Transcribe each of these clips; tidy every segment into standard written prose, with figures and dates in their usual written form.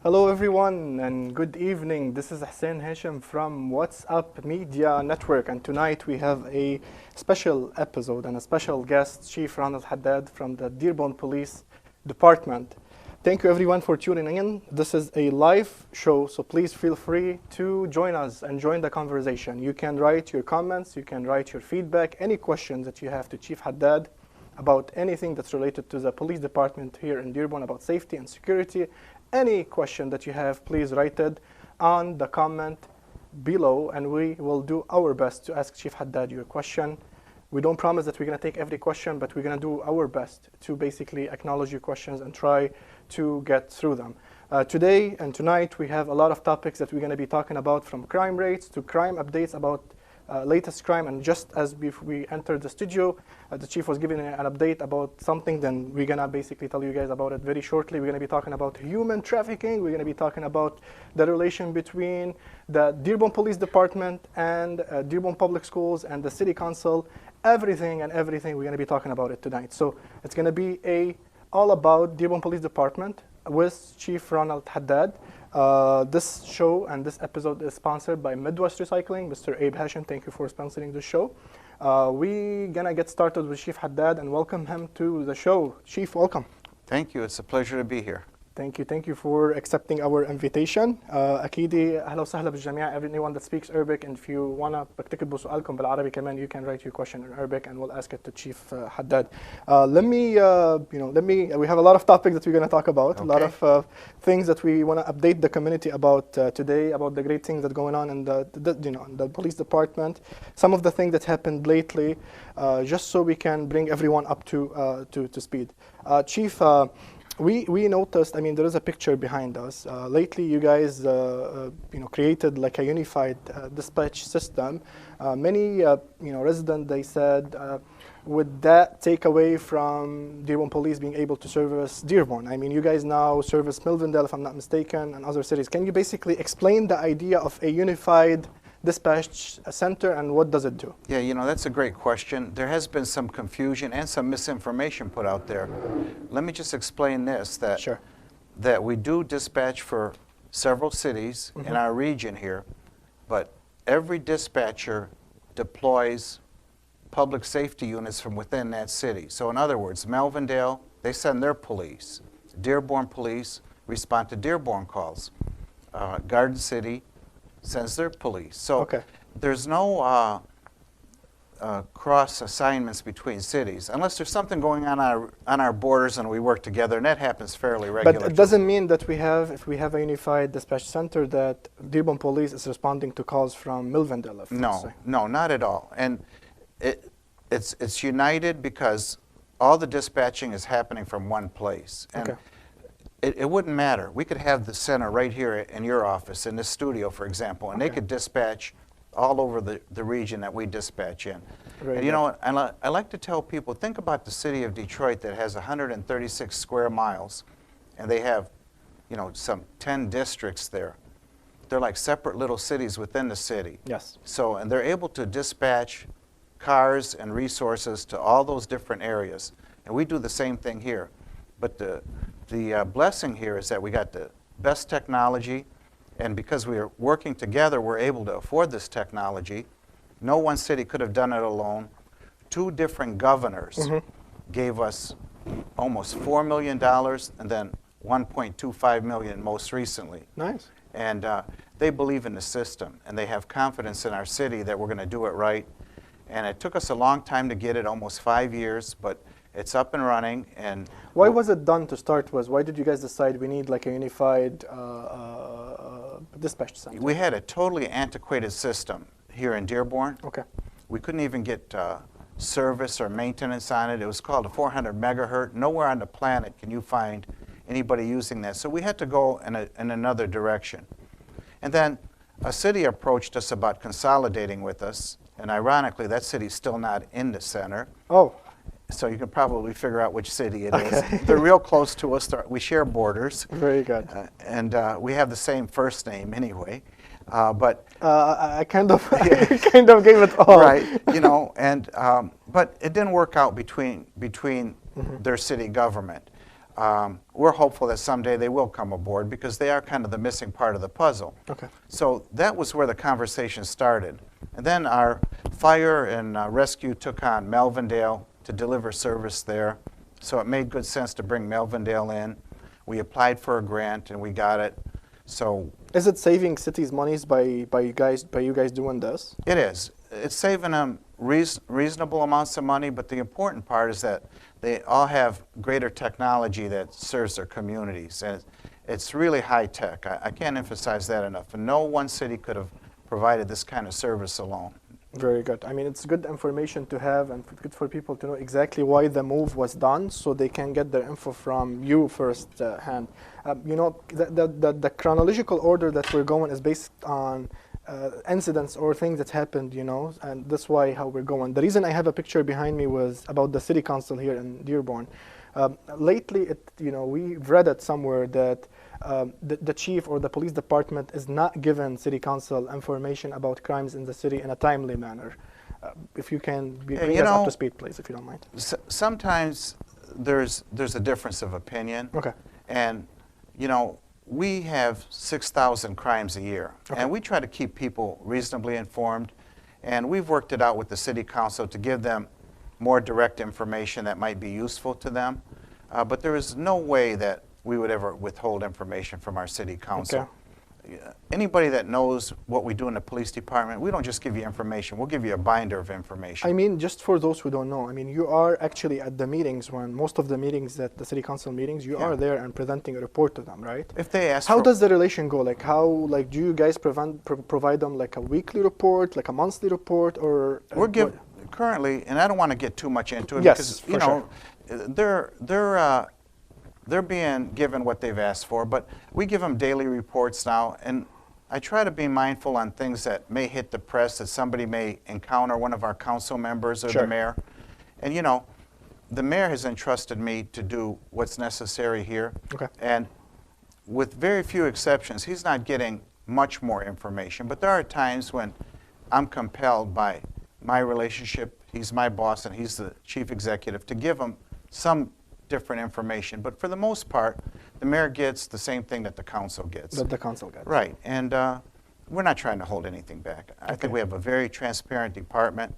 Hello everyone and good evening. This is Hussein M from What's Up Media Network, and tonight we have a special episode and a special guest, Chief Ronald Haddad from the Dearborn Police Department. Thank you everyone for tuning in. This is a live show, so please feel free to join us and join the conversation. You can write your comments, you can write your feedback, any questions that you have to Chief Haddad about anything that's related to the police department here in Dearborn about safety and security. Any question that you have, please write it on the comment below, and we will do our best to ask Chief Haddad your question. We don't promise that we're going to take every question, but we're going to do our best to basically acknowledge your questions and try to get through them. Today and tonight, we have a lot of topics that we're going to be talking about, from crime rates to crime updates about latest crime. And just as we entered the studio, the chief was giving an update about something, then we're going to basically tell you guys about it very shortly. We're going to be talking about human trafficking. We're going to be talking about the relation between the Dearborn Police Department and Dearborn Public Schools and the City Council. Everything we're going to be talking about it tonight. So it's going to be all about Dearborn Police Department with Chief Ronald Haddad. This show and this episode is sponsored by Midwest Recycling. Mr. Abe Hashim, thank you for sponsoring the show. We're going to get started with Chief Haddad and welcome him to the show. Chief, welcome. Thank you. It's a pleasure to be here. Thank you for accepting our invitation. أكيد أهلا وسهلا بالجميع. Everyone that speaks Arabic, and if you wanna بكتبوا سؤالكم بالعربي كمان, you can write your question in Arabic and we'll ask it to Chief Haddad. We have a lot of topics that we're gonna talk about. Okay. A lot of things that we wanna update the community about today, about the great things that are going on in the police department. Some of the things that happened lately, just so we can bring everyone up to speed. Chief. We noticed, there is a picture behind us. Lately, you guys, created like a unified dispatch system. Many, residents, they said, would that take away from Dearborn Police being able to service Dearborn? You guys now service Milvindale, if I'm not mistaken, and other cities. Can you basically explain the idea of a unified dispatch center and what does it do? Yeah, that's a great question. There has been some confusion and some misinformation put out there. Let me just explain this, Sure. that we do dispatch for several cities in our region here, but every dispatcher deploys public safety units from within that city. So in other words, Melvindale, they send their police. Dearborn police respond to Dearborn calls. Garden City sends their police. So there's no cross assignments between cities, unless there's something going on our borders and we work together, and that happens fairly regularly. But it doesn't mean that if we have a unified dispatch center, that Dearborn Police is responding to calls from Milvindale. No, not at all. And it's united because all the dispatching is happening from one place. And it wouldn't matter. We could have the center right here in your office, in this studio, for example, and they could dispatch all over the region that we dispatch in. And you know what, I like to tell people, think about the city of Detroit that has 136 square miles, and they have, some 10 districts there. They're like separate little cities within the city. Yes. So, and they're able to dispatch cars and resources to all those different areas. And we do the same thing here. But the blessing here is that we got the best technology, and because we are working together, we're able to afford this technology. No one city could have done it alone. 2 different governors gave us almost $4 million, and then $1.25 million most recently. Nice. And they believe in the system, and they have confidence in our city that we're going to do it right. And it took us a long time to get it, almost 5 years, but it's up and running. And why was it done to start with? Why did you guys decide we need like a unified dispatch center? We had a totally antiquated system here in Dearborn. Okay. We couldn't even get service or maintenance on it. It was called a 400 megahertz. Nowhere on the planet can you find anybody using that. So we had to go in another direction. And then a city approached us about consolidating with us. And ironically, that city's still not in the center. Oh. So you can probably figure out which city it is. They're real close to us. We share borders. Very good. And we have the same first name anyway. But I kind of gave it all. Right, but it didn't work out between their city government. we're hopeful that someday they will come aboard because they are kind of the missing part of the puzzle. Okay. So that was where the conversation started. And then our fire and rescue took on Melvindale to deliver service there. So it made good sense to bring Melvindale in. We applied for a grant and we got it. So is it saving cities monies by you guys doing this? it is. It's saving them reasonable amounts of money, but the important part is that they all have greater technology that serves their communities. And it's really high tech. I can't emphasize that enough. And no one city could have provided this kind of service alone. Very good. I mean, it's good information to have and good for people to know exactly why the move was done so they can get their info from you first hand. You know, the chronological order that we're going is based on incidents or things that happened, you know, and that's why how we're going. The reason I have a picture behind me was about the city council here in Dearborn. Lately, we've read it somewhere that the chief or the police department is not giving city council information about crimes in the city in a timely manner. If you can bring us up to speed, please, if you don't mind. Sometimes there's a difference of opinion. Okay. And, you know, we have 6,000 crimes a year, and we try to keep people reasonably informed. And we've worked it out with the city council to give them more direct information that might be useful to them. But there is no way that we would ever withhold information from our city council. Okay. Anybody that knows what we do in the police department, we don't just give you information, we'll give you a binder of information. I mean, just for those who don't know, I mean, you are actually at the meetings when most of the meetings at the city council meetings, you are there and presenting a report to them, right? If they ask how does the relation go? Like do you guys provide them like a weekly report, like a monthly report, or? We're given, currently, and I don't want to get too much into it yes, because, you know, they're being given what they've asked for, but we give them daily reports now, and I try to be mindful on things that may hit the press, that somebody may encounter one of our council members or the mayor. And, you know, the mayor has entrusted me to do what's necessary here. Okay. And with very few exceptions, he's not getting much more information, but there are times when I'm compelled by my relationship, he's my boss and he's the chief executive, to give him some different information, but for the most part, the mayor gets the same thing that the council gets. That the council gets. Right, and we're not trying to hold anything back. I think we have a very transparent department.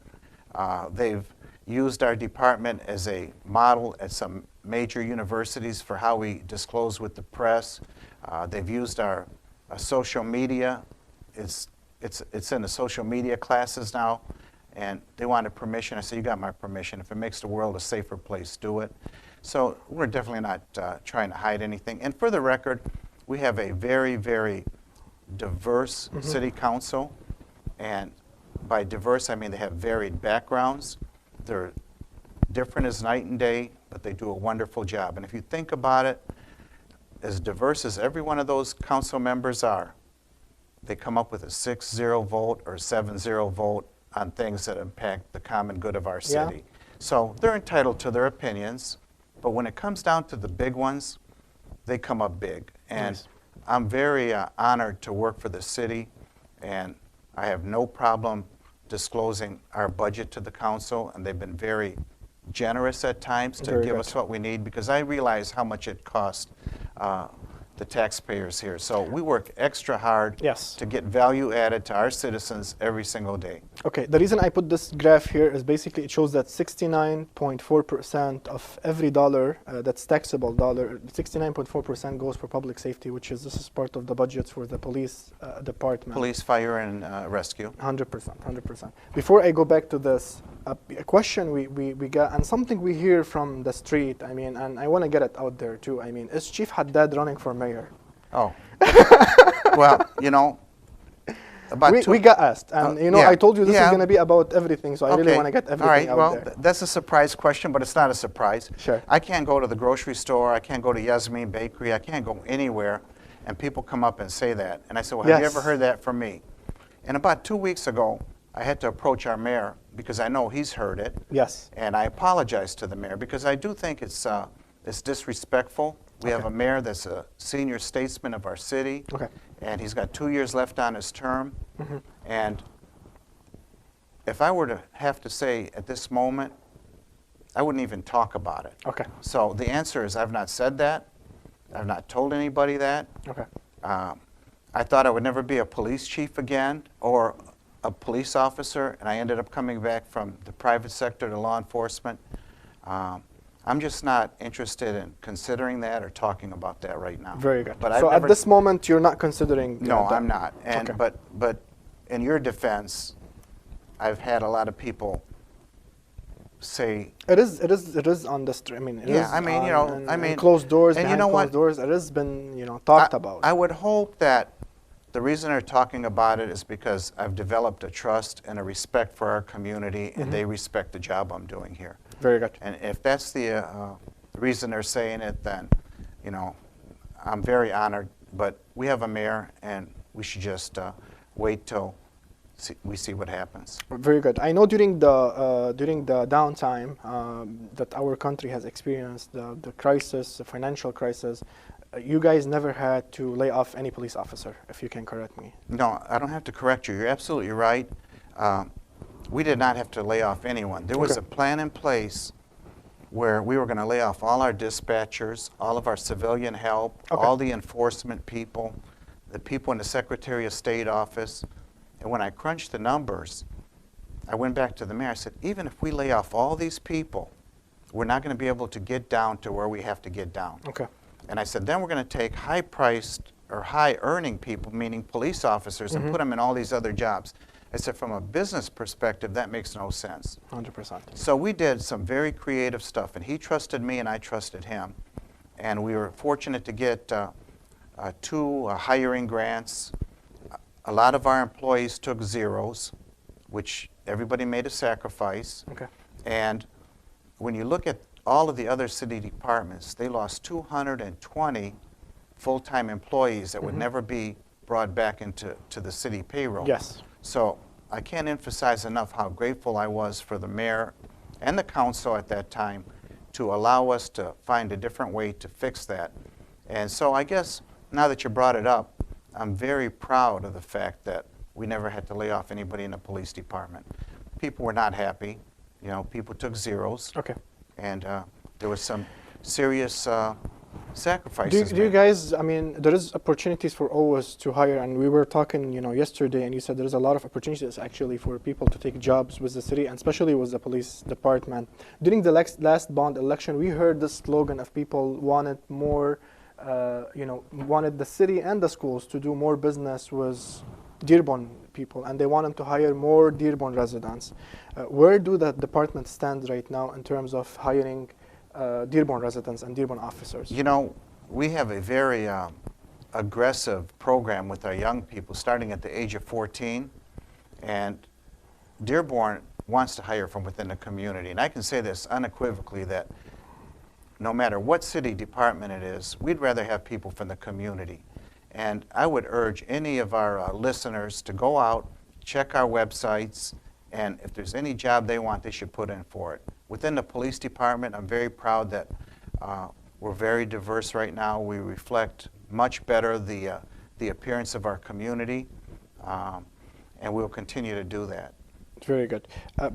They've used our department as a model at some major universities for how we disclose with the press. They've used our social media. It's in the social media classes now, and they wanted permission. I said, you got my permission. If it makes the world a safer place, do it. So we're definitely not trying to hide anything. And for the record, we have a very, very diverse city council. And by diverse, I mean they have varied backgrounds. They're different as night and day, but they do a wonderful job. And if you think about it, as diverse as every one of those council members are, they come up with a 6-0 vote or 7-0 vote on things that impact the common good of our city. Yeah. So they're entitled to their opinions. But when it comes down to the big ones, they come up big. And I'm very honored to work for the city, and I have no problem disclosing our budget to the council, and they've been very generous at times to give us what we need, because I realize how much it costs the taxpayers here. So we work extra hard to get value added to our citizens every single day. Okay, the reason I put this graph here is basically it shows that 69.4% of every dollar that's taxable dollar, 69.4% goes for public safety, which is, this is part of the budgets for the police department. Police, fire, and rescue. 100%, 100%. Before I go back to this, a question we got, and something we hear from the street, I mean, and I want to get it out there too, I mean, is Chief Haddad running for mayor? Oh. Well, you know, we got asked, and you know, I told you this is going to be about everything, so I really want to get everything out there. Well, that's a surprise question, but it's not a surprise. Sure. I can't go to the grocery store, I can't go to Yasmin Bakery, I can't go anywhere, and people come up and say that. And I said, well, have you ever heard that from me? And about 2 weeks ago, I had to approach our mayor because I know he's heard it. Yes. And I apologized to the mayor because I do think it's disrespectful. We have a mayor that's a senior statesman of our city, and he's got 2 years left on his term. And if I were to have to say at this moment, I wouldn't even talk about it. Okay. So the answer is I've not said that. I've not told anybody that. Okay. I thought I would never be a police chief again or a police officer, and I ended up coming back from the private sector to law enforcement. I'm just not interested in considering that or talking about that right now. Very good. But so at this moment, you're not considering No, that? I'm not. And okay. But in your defense, I've had a lot of people say it is on the street. I mean, it is I mean, on, you know, and, I mean, and closed doors, and behind you know closed what? doors. It has been, you know, talked about. I would hope that the reason they're talking about it is because I've developed a trust and a respect for our community, and they respect the job I'm doing here. Very good. And if that's the reason they're saying it, then, you know, I'm very honored. But we have a mayor, and we should just wait till we see what happens. Very good. I know during the downtime that our country has experienced, the crisis, the financial crisis, you guys never had to lay off any police officer, if you can correct me. No, I don't have to correct you. You're absolutely right. We did not have to lay off anyone. There was a plan in place where we were going to lay off all our dispatchers, all of our civilian help, all the enforcement people, the people in the Secretary of State office. And when I crunched the numbers, I went back to the mayor. I said, even if we lay off all these people, we're not going to be able to get down to where we have to get down. Okay. And I said, then we're going to take high-priced or high-earning people, meaning police officers, and put them in all these other jobs. I said, from a business perspective, that makes no sense. 100%. So we did some very creative stuff, and he trusted me and I trusted him. And we were fortunate to get 2 hiring grants. A lot of our employees took zeros, which everybody made a sacrifice. Okay. And when you look at all of the other city departments, they lost 220 full-time employees that would never be brought back into the city payroll. Yes. So I can't emphasize enough how grateful I was for the mayor and the council at that time to allow us to find a different way to fix that. And so I guess now that you brought it up, I'm very proud of the fact that we never had to lay off anybody in the police department. People were not happy. You know, people took zeros. Okay. And there was some serious sacrifices. Do you guys, I mean, there is opportunities for always to hire, and we were talking, you know, yesterday, and you said there's a lot of opportunities actually for people to take jobs with the city, and especially with the police department. During the last bond election, we heard the slogan of people wanted more, you know, wanted the city and the schools to do more business with Dearborn people, and they wanted to hire more Dearborn residents. Where do the department stand right now in terms of hiring Dearborn residents and Dearborn officers? You know, we have a very aggressive program with our young people starting at the age of 14, and Dearborn wants to hire from within the community. And I can say this unequivocally that no matter what city department it is, we'd rather have people from the community. And I would urge any of our listeners to go out, check our websites, and if there's any job they want, they should put in for it. Within the police department, I'm very proud that we're very diverse right now. We reflect much better the appearance of our community, and we'll continue to do that. Very good.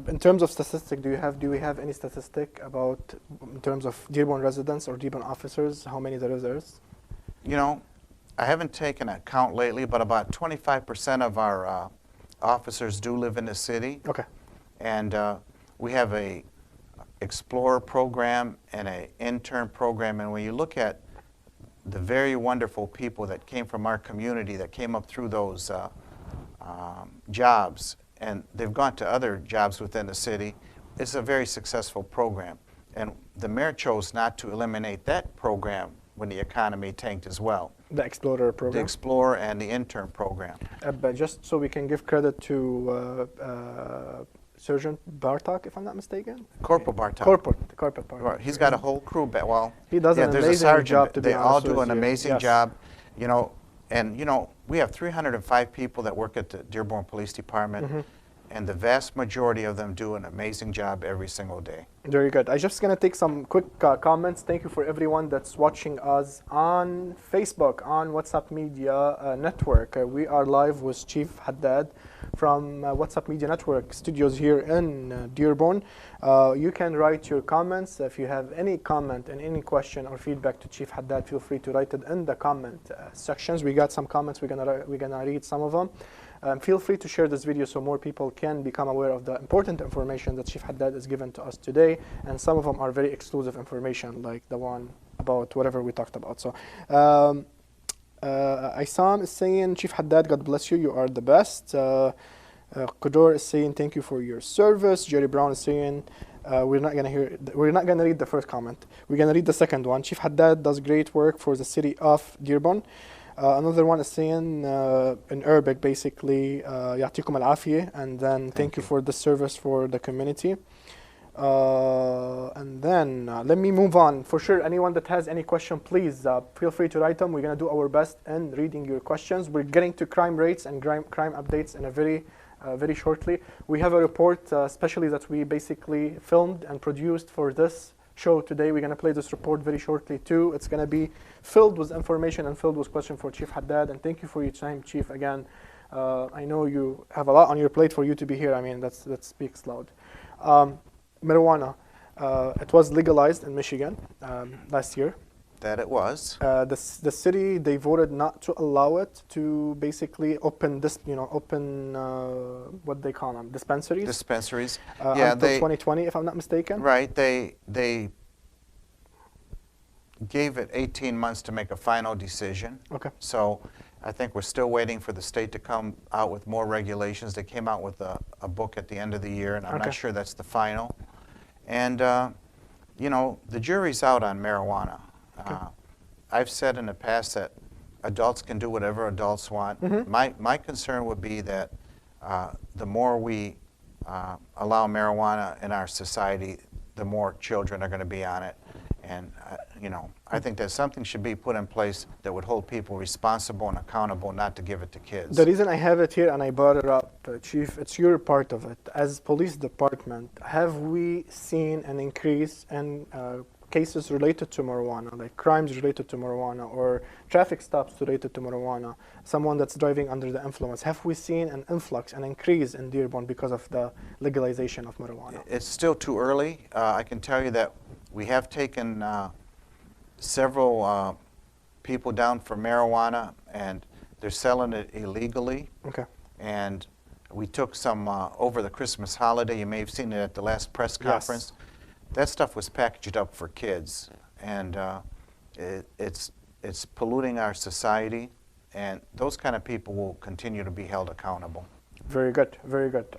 In terms of statistic, do we have any statistic about, in terms of Dearborn residents or Dearborn officers, how many there is? You know, I haven't taken a count lately, but about 25% of our officers do live in the city. Okay. And we have a Explorer program and an intern program. And when you look at the very wonderful people that came from our community that came up through those jobs, and they've gone to other jobs within the city, it's a very successful program. And the mayor chose not to eliminate that program when the economy tanked as well. The Explorer program? The Explorer and the intern program. But just so we can give credit to Sergeant Bartok, if I'm not mistaken? Corporal Bartok. Corporal Bartok. He's got a whole crew. Well, he does an amazing job, to be honest. They all do an amazing yes. job. You know, and you know, we have 305 people that work at the Dearborn Police Department. and the vast majority of them do an amazing job every single day. Very good. I'm just going to take some quick comments. Thank you for everyone that's watching us on Facebook, on WhatsApp Media Network. We are live with Chief Haddad from WhatsApp Media Network studios here in Dearborn. You can write your comments. If you have any comment and any question or feedback to Chief Haddad, feel free to write it in the comment sections. We got some comments. We're gonna read some of them. Feel free to share this video so more people can become aware of the important information that Chief Haddad is given to us today, and some of them are very exclusive information, like the one about whatever we talked about. So, Isam is saying, Chief Haddad, God bless you, you are the best. Kodor is saying, thank you for your service. Jerry Brown is saying, we're not gonna read the first comment. We're gonna read the second one. Chief Haddad does great work for the city of Dearborn. Another one is saying in Arabic, basically, يعطيكم العافية, and then thank you for the service for the community. And then let me move on. For sure, anyone that has any question, please feel free to write them. We're going to do our best in reading your questions. We're getting to crime rates and crime updates in a very shortly. We have a report, especially that we basically filmed and produced for this show today. We're going to play this report very shortly too. It's going to be filled with information and filled with questions for Chief Haddad. And thank you for your time, Chief. Again, I know you have a lot on your plate for you to be here. I mean, that speaks loud. Marijuana, it was legalized in Michigan last year. That it was. The city, they voted not to allow it to basically open this, what they call them, dispensaries. Dispensaries. Yeah, until 2020, if I'm not mistaken. Right. They gave it 18 months to make a final decision. Okay. So I think we're still waiting for the state to come out with more regulations. They came out with a book at the end of the year, and I'm not sure that's the final. And, the jury's out on marijuana. Okay. I've said in the past that adults can do whatever adults want. Mm-hmm. My concern would be that the more we allow marijuana in our society, the more children are going to be on it. And, I think that something should be put in place that would hold people responsible and accountable not to give it to kids. The reason I have it here and I brought it up, Chief, it's your part of it. As police department, have we seen an increase in cases related to marijuana, like crimes related to marijuana or traffic stops related to marijuana, someone that's driving under the influence? Have we seen an influx, an increase in Dearborn because of the legalization of marijuana? It's still too early. I can tell you that we have taken several people down for marijuana, and they're selling it illegally. Okay. And we took some over the Christmas holiday. You may have seen it at the last press conference. Yes. That stuff was packaged up for kids, and it's polluting our society, and those kind of people will continue to be held accountable. Very good, very good.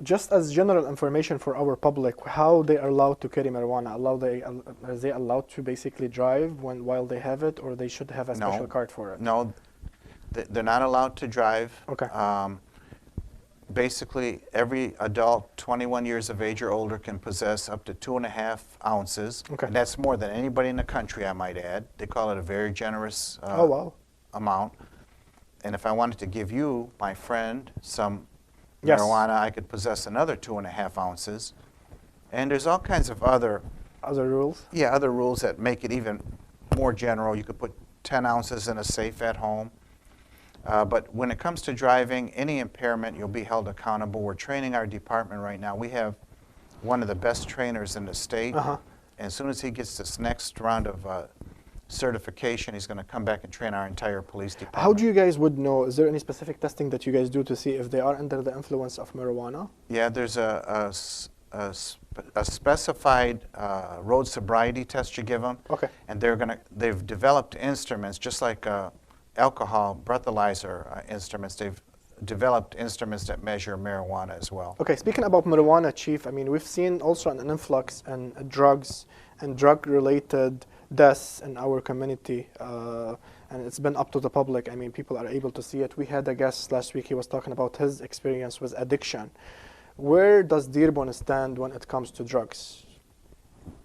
Just as general information for our public, how they are allowed to carry marijuana? Are they allowed to basically drive while they have it, or they should have a special card for it? No, they're not allowed to drive. Okay. Basically, every adult 21 years of age or older can possess up to 2.5 ounces. Okay. And that's more than anybody in the country, I might add. They call it a very generous amount. And if I wanted to give you, my friend, some marijuana, I could possess another 2.5 ounces. And there's all kinds of other rules? Yeah, other rules that make it even more general. You could put 10 ounces in a safe at home. But when it comes to driving, any impairment, you'll be held accountable. We're training our department right now. We have one of the best trainers in the state. And as soon as he gets this next round of certification, he's going to come back and train our entire police department. How do you guys would know? Is there any specific testing that you guys do to see if they are under the influence of marijuana? Yeah, there's a specified road sobriety test you give them. Okay. And they've developed instruments just like alcohol breathalyzer instruments. They've developed instruments that measure marijuana as well. Okay, speaking about marijuana, Chief, I mean, we've seen also an influx in drugs and drug-related deaths in our community, and it's been up to the public. I mean, people are able to see it. We had a guest last week. He was talking about his experience with addiction. Where does Dearborn stand when it comes to drugs?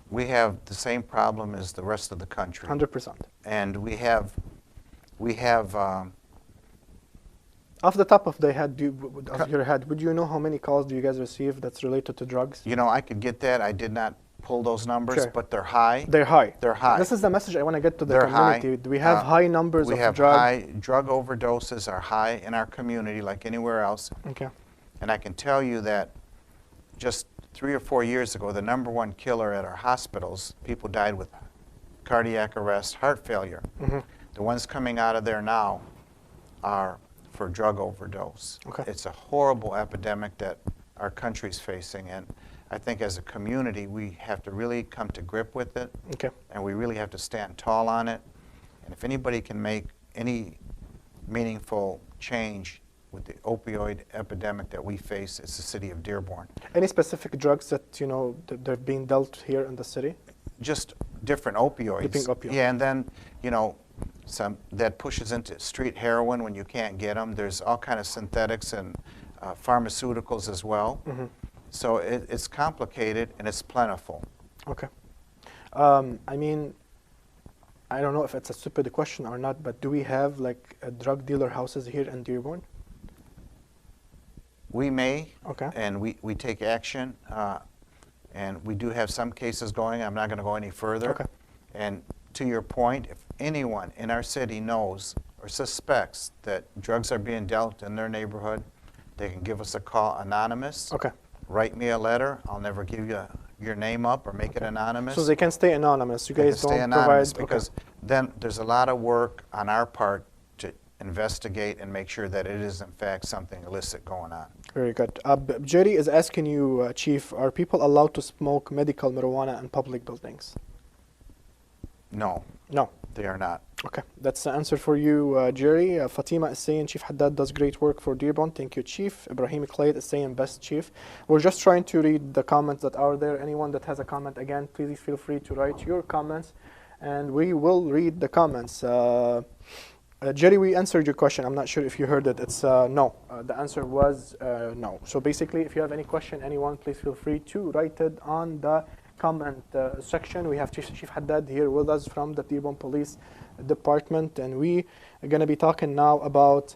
We have the same problem as the rest of the country. 100%. And we have Off the top of the head, of your head, would you know how many calls do you guys receive that's related to drugs? You know, I could get that. I did not pull those numbers, Sure. but they're high. They're high. They're high. This is the message I want to get to the They're community. high. Do we have high numbers We of have drug? high drug overdoses are high in our community, like anywhere else. Okay. And I can tell you that just 3 or 4 years ago, the #1 killer at our hospitals, people died with cardiac arrest, heart failure. Mm-hmm. The ones coming out of there now are for drug overdose. Okay. It's a horrible epidemic that our country's facing, and I think as a community we have to really come to grip with it, Okay. and we really have to stand tall on it. And if anybody can make any meaningful change with the opioid epidemic that we face, it's the city of Dearborn. Any specific drugs that they're being dealt here in the city? Just different opioids. Different opioids. Yeah, and then some that pushes into street heroin when you can't get them. There's all kind of synthetics and pharmaceuticals as well. Mm-hmm. So it's complicated and it's plentiful. Okay. I mean, I don't know if it's a stupid question or not, but do we have like drug dealer houses here in Dearborn? We may, Okay. and we take action, and we do have some cases going. I'm not going to go any further. Okay. And to your point, if anyone in our city knows or suspects that drugs are being dealt in their neighborhood, they can give us a call anonymous. Okay. Write me a letter. I'll never give you your name up or make it anonymous. So they can stay anonymous. You They guys can stay don't anonymous provide because then there's a lot of work on our part to investigate and make sure that it is in fact something illicit going on. Very good. Jerry is asking you, Chief, are people allowed to smoke medical marijuana in public buildings? No, No. they are not. Okay, that's the answer for you, Jerry. Fatima is saying Chief Haddad does great work for Dearborn. Thank you, Chief. Ibrahim Qaid is saying best, Chief. We're just trying to read the comments that are there. Anyone that has a comment, again, please feel free to write your comments, and we will read the comments. Jerry, we answered your question. I'm not sure if you heard it. It's no. The answer was no. So basically, if you have any question, anyone, please feel free to write it on the comment section. We have Chief Haddad here with us from the Dearborn Police Department, and we are going to be talking now about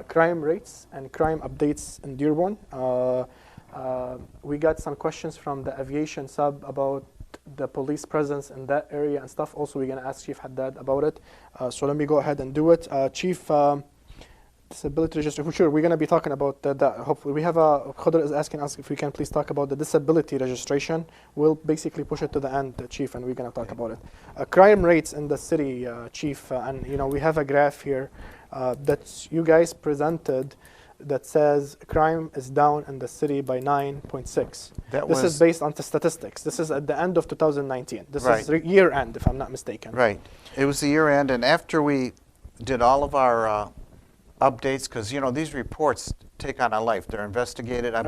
crime rates and crime updates in Dearborn. We got some questions from the aviation sub about the police presence in that area and stuff. Also, we're going to ask Chief Haddad about it. So let me go ahead and do it. Chief, disability registration. Sure, we're going to be talking about that. Hopefully, we have Khadr is asking us if we can please talk about the disability registration. We'll basically push it to the end, Chief, and we're going to talk about it. Crime rates in the city, Chief, and we have a graph here that you guys presented that says crime is down in the city by 9.6. This is based on the statistics. This is at the end of 2019. This is year end, if I'm not mistaken. Right. It was the year end, and after we did all of our updates, because these reports take on a life. They're investigated. I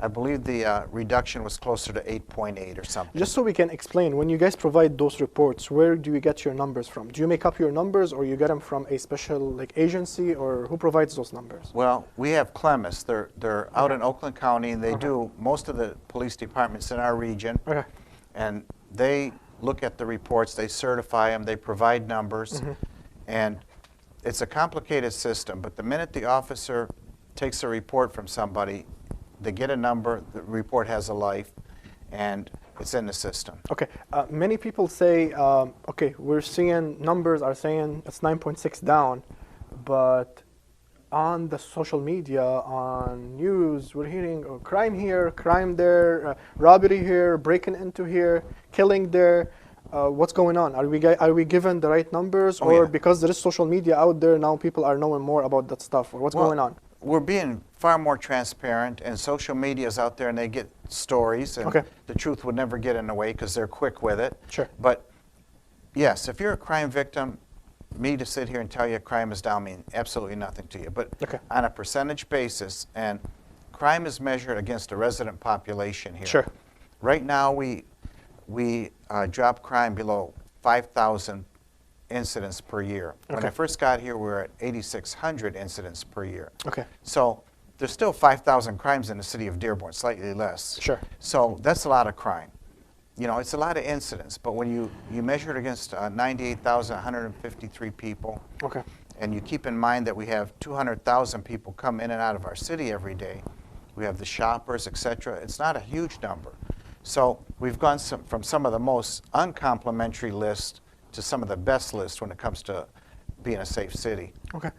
believe the reduction was closer to 8.8 or something. Just so we can explain, when you guys provide those reports, where do you get your numbers from? Do you make up your numbers, or you get them from a special agency, or who provides those numbers? Well, we have Clemis. They're out in Oakland County, and they do most of the police departments in our region. Okay. And they look at the reports, they certify them, they provide numbers, and it's a complicated system, but the minute the officer takes a report from somebody, they get a number, the report has a life, and it's in the system. Okay. Many people say, okay, we're seeing numbers are saying it's 9.6 down, but on the social media, on news, we're hearing crime here, crime there, robbery here, breaking into here, killing there. What's going on? Are we given the right numbers, or because there is social media out there now, people are knowing more about that stuff, or what's going on? We're being far more transparent, and social media is out there, and they get stories, and the truth would never get in the way because they're quick with it. Sure. But yes, if you're a crime victim, me to sit here and tell you crime is down means absolutely nothing to you. But on a percentage basis, and crime is measured against the resident population here. Sure. Right now, we dropped crime below 5,000 incidents per year. When I first got here, we were at 8,600 incidents per year. Okay. So there's still 5,000 crimes in the city of Dearborn, slightly less. Sure. So that's a lot of crime. It's a lot of incidents, but when you measure it against 98,153 people, And you keep in mind that we have 200,000 people come in and out of our city every day. We have the shoppers, etc. It's not a huge number. So we've gone from some of the most uncomplimentary lists to some of the best lists when it comes to being a safe city. Okay.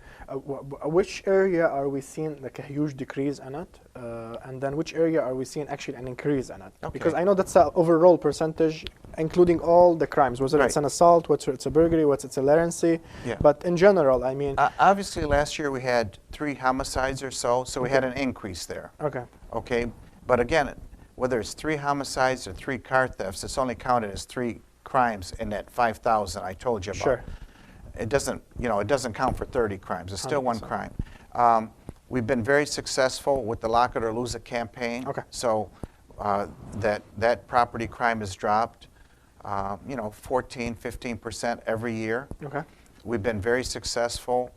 Which area are we seeing like a huge decrease in it? And then which area are we seeing actually an increase in it? Okay. Because I know that's an overall percentage, including all the crimes, whether it's an assault, whether it's a burglary, whether it's a larceny. Yeah. But in general, I mean... obviously, last year we had 3 homicides or so we had an increase there. Okay. Okay. But again, whether it's 3 homicides or 3 car thefts, it's only counted as 3 crimes in that 5,000 I told you about. Sure. It doesn't, it doesn't count for 30 crimes. It's still 1 crime. We've been very successful with the Lock It or Lose It campaign. Okay. So that property crime has dropped, 14, 15% every year. Okay. We've been very successful.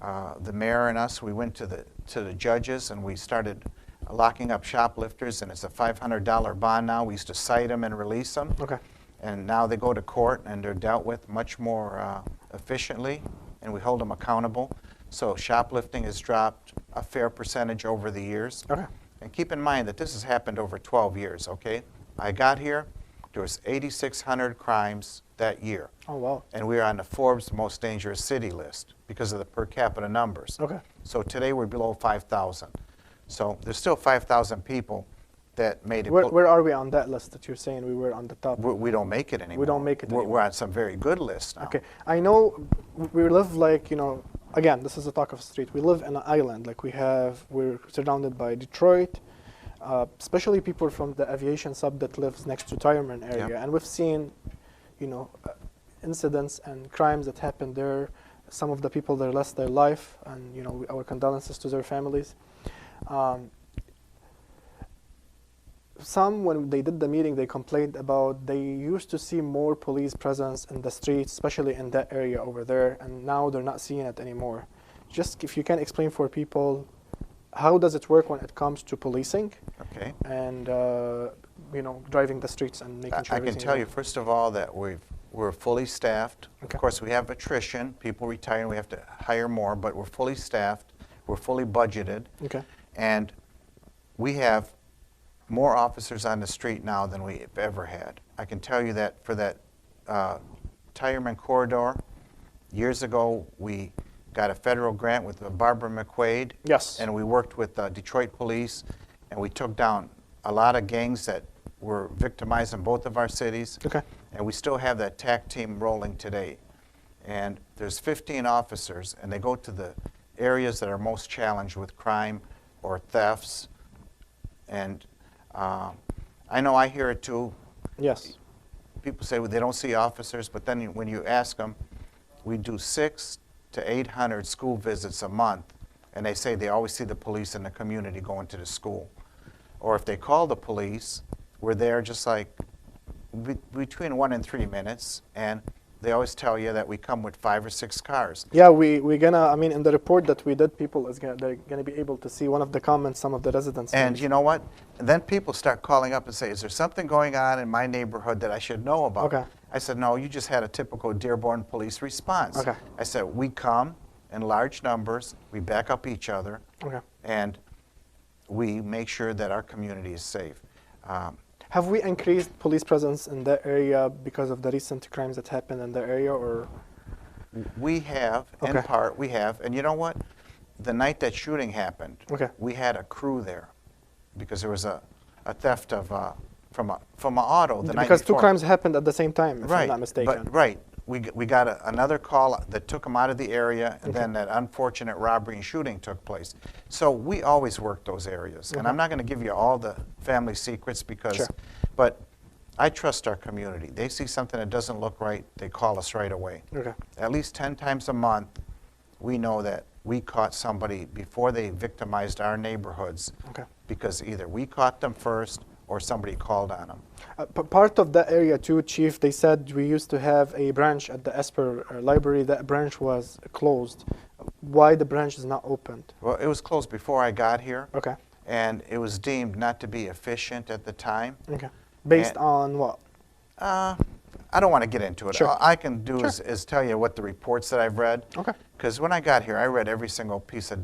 The mayor and us, we went to the judges and we started locking up shoplifters, and it's a $500 bond now. We used to cite them and release them. Okay. And now they go to court and they're dealt with much more efficiently, and we hold them accountable. So shoplifting has dropped a fair percentage over the years. Okay. And keep in mind that this has happened over 12 years, okay? I got here, there was 8,600 crimes that year. Oh, wow. And we are on the Forbes Most Dangerous City list because of the per capita numbers. Okay. So today we're below 5,000. So there's still 5,000 people that made it. Where are we on that list that you're saying we were on the top? We don't make it anymore. We don't make it anymore. We're on some very good lists now. Okay. I know we live like, again, this is the talk of the street. We live in an island. Like we're surrounded by Detroit, especially people from the aviation sub that lives next to Dearborn area. Yep. And we've seen, incidents and crimes that happened there. Some of the people that lost their life, and, our condolences to their families. Some, when they did the meeting, they complained about they used to see more police presence in the streets, especially in that area over there, and now they're not seeing it anymore. Just if you can explain for people, how does it work when it comes to policing? Okay. And driving the streets and making sure. I can tell you, first of all, that we're fully staffed. Okay. Of course, we have attrition. People retire, and we have to hire more, but we're fully staffed. We're fully budgeted. Okay. And we have more officers on the street now than we've ever had. I can tell you that for that Tyerman corridor, years ago we got a federal grant with Barbara McQuaid. Yes. And we worked with Detroit police, and we took down a lot of gangs that were victimized in both of our cities. Okay. And we still have that TAC team rolling today. And there's 15 officers, and they go to the areas that are most challenged with crime or thefts. And I know I hear it too. Yes. People say, well, they don't see officers, but then when you ask them, we do 600 to 800 school visits a month, and they say they always see the police in the community going to the school. Or if they call the police, we're there just like between 1 and 3 minutes, and they always tell you that we come with 5 or 6 cars. Yeah, we're gonna, in the report that we did, they're gonna be able to see one of the comments some of the residents And made. you know what? And then people start calling up and say, is there something going on in my neighborhood that I should know about? Okay. I said, no, you just had a typical Dearborn police response. Okay. I said, we come in large numbers, we back up each other, Okay. and we make sure that our community is safe. Have we increased police presence in that area because of the recent crimes that happened in the area, or? We have, in Okay. part, we have. And you know what? The night that shooting happened, Okay. we had a crew there because there was a theft of from an auto the night Because 2 before. crimes happened at the same time, if Right, I'm not mistaken. but right. We got another call that took them out of the area, and then that unfortunate robbery and shooting took place. So we always work those areas. And I'm not going to give you all the family secrets because, Sure. but I trust our community. They see something that doesn't look right, they call us right away. Okay. At least 10 times a month, we know that we caught somebody before they victimized our neighborhoods, Okay. because either we caught them first or somebody called on them. Part of that area too, Chief, they said we used to have a branch at the Esper Library. That branch was closed. Why the branch is not opened? Well, it was closed before I got here. Okay. And it was deemed not to be efficient at the time. Okay. Based And- on what? I don't want to get into it. Sure. All I can do Sure. is tell you what the reports that I've read. Okay. Because when I got here, I read every single piece of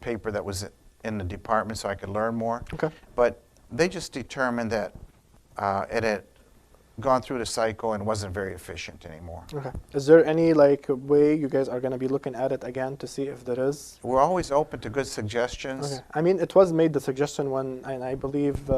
paper that was in the department so I could learn more. Okay. But they just determined that it had gone through the cycle and wasn't very efficient anymore. Okay. Is there any like way you guys are going to be looking at it again to see if there is? We're always open to good suggestions. Okay. I mean, it was made the suggestion when, and I believe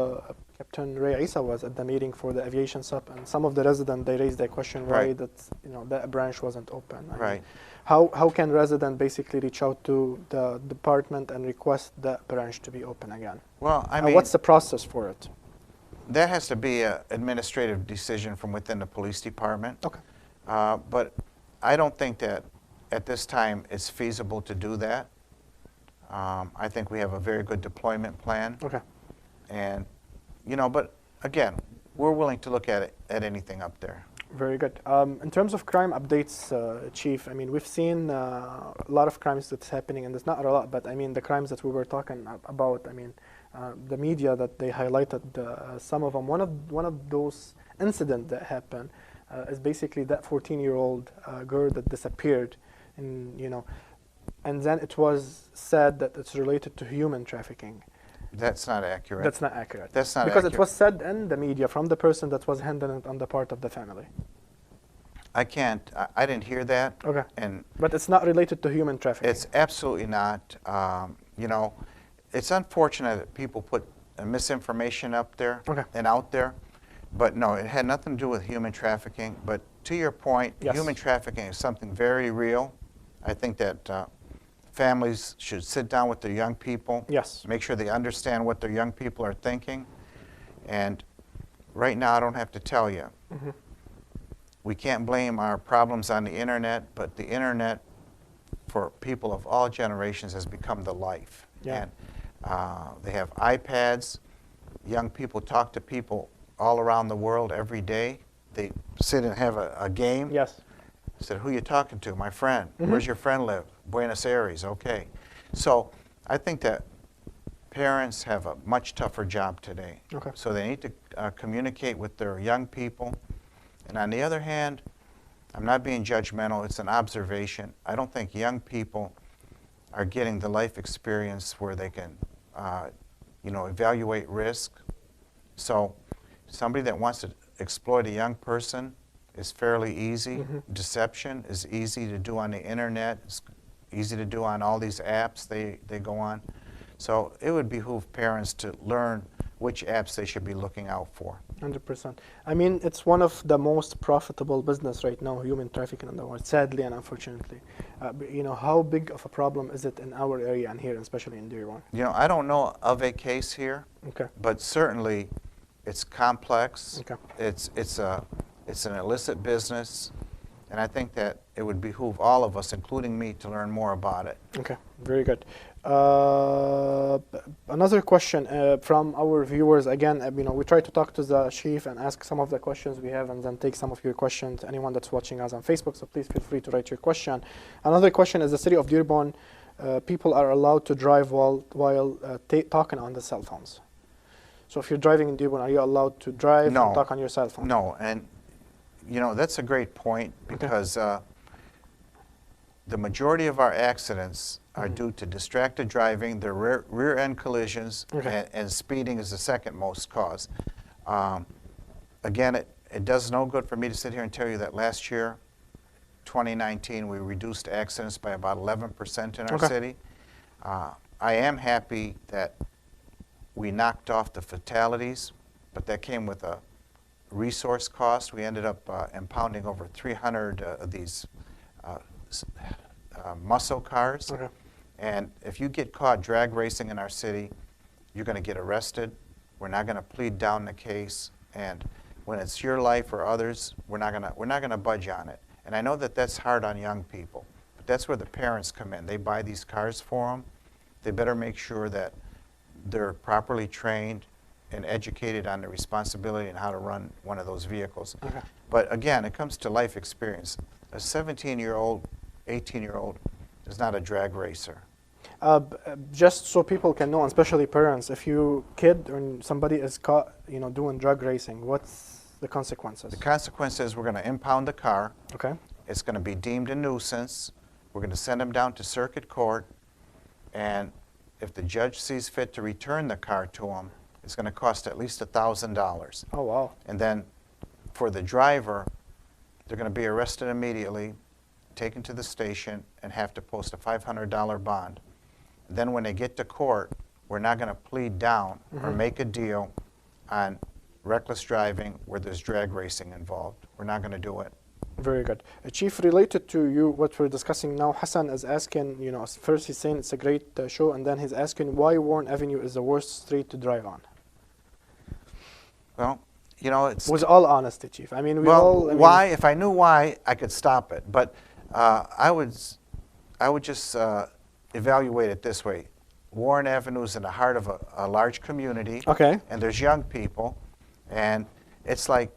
Captain Ray Isa was at the meeting for the aviation sub, and some of the residents, they raised the question why Right. that, that branch wasn't open. I mean, Right. how can residents basically reach out to the department and request that branch to be open again? Well, I mean, What's the process for it? that has to be an administrative decision from within the police department. Okay. But I don't think that at this time it's feasible to do that. I think we have a very good deployment plan. Okay. And, but again, we're willing to look at it, at anything up there. Very good. In terms of crime updates, Chief, I mean, we've seen a lot of crimes that's happening, and there's not a lot, but I mean, the crimes that we were talking about, I mean, the media that they highlighted, some of them. One of those incidents that happened is basically that 14-year-old girl that disappeared, and and then it was said that it's related to human trafficking. That's not accurate. That's not accurate. That's not because accurate. it was said in the media from the person that was handling it on the part of the family. I can't. I didn't hear that. Okay. And but it's not related to human trafficking. it's absolutely not. It's unfortunate that people put misinformation up there Okay. and out there, but no, it had nothing to do with human trafficking. But to your point, Yes. human trafficking is something very real. I think that families should sit down with their young people, Yes. make sure they understand what their young people are thinking. And right now, I don't have to tell you, Mm-hmm. we can't blame our problems on the internet, but the internet for people of all generations has become the life. Yeah. And they have iPads. Young people talk to people all around the world every day. They sit and have a game. Yes. I said, who you talking to? My friend. Mhm. Where's your friend live? Buenos Aires. Okay. So I think that parents have a much tougher job today. Okay. So they need to communicate with their young people. And on the other hand, I'm not being judgmental. It's an observation. I don't think young people are getting the life experience where they can, evaluate risk. So somebody that wants to exploit a young person is fairly easy. Mhm. Deception is easy to do on the internet. It's easy to do on all these apps they go on. So it would behoove parents to learn which apps they should be looking out for. 100%. I mean, it's one of the most profitable business right now, human trafficking in the world, sadly and unfortunately. How big of a problem is it in our area and here, especially in Dearborn? I don't know of a case here, Okay. but certainly it's complex. Okay. It's an illicit business, and I think that it would behoove all of us, including me, to learn more about it. Okay. Very good. Another question from our viewers. Again, we try to talk to the chief and ask some of the questions we have, and then take some of your questions. Anyone that's watching us on Facebook, so please feel free to write your question. Another question is: the city of Dearborn, people are allowed to drive while talking on the cell phones. So if you're driving in Dearborn, are you allowed to drive No. and talk on your cell phone? No, and that's a great point, because the majority of our accidents are due to distracted driving, the rear end collisions, Okay. and speeding is the second most cause. Again, it does no good for me to sit here and tell you that last year, 2019, we reduced accidents by about 11% in our Okay. city. I am happy that we knocked off the fatalities, but that came with a resource cost. We ended up impounding over 300 of these muscle cars. Okay. And if you get caught drag racing in our city, you're going to get arrested. We're not going to plead down the case. And when it's your life or others, we're not going to budge on it. And I know that that's hard on young people, but that's where the parents come in. They buy these cars for them. They better make sure that they're properly trained and educated on the responsibility and how to run one of those vehicles. Okay. But again, it comes to life experience. A 17-year-old, 18-year-old is not a drag racer. Just so people can know, and especially parents, if your kid or somebody is caught, doing drug racing, what's The consequences. The consequence is we're going to impound the car. Okay. It's going to be deemed a nuisance. We're going to send them down to circuit court. And if the judge sees fit to return the car to them, it's going to cost at least $1,000. Oh, wow. And then for the driver, they're going to be arrested immediately, taken to the station, and have to post a $500 bond. Then when they get to court, we're not going to plead down or make a deal on reckless driving where there's drag racing involved. We're not going to do it. Very good. Chief, related to you, what we're discussing now, Hassan is asking, you know, first he's saying it's a great show, and then he's asking why Warren Avenue is the worst street to drive on. Well, you know, it's... With all honesty, Chief. I mean, why? If I knew why, I could stop it. But I would just evaluate it this way. Warren Avenue is in the heart of a large community. Okay. And there's young people, and it's like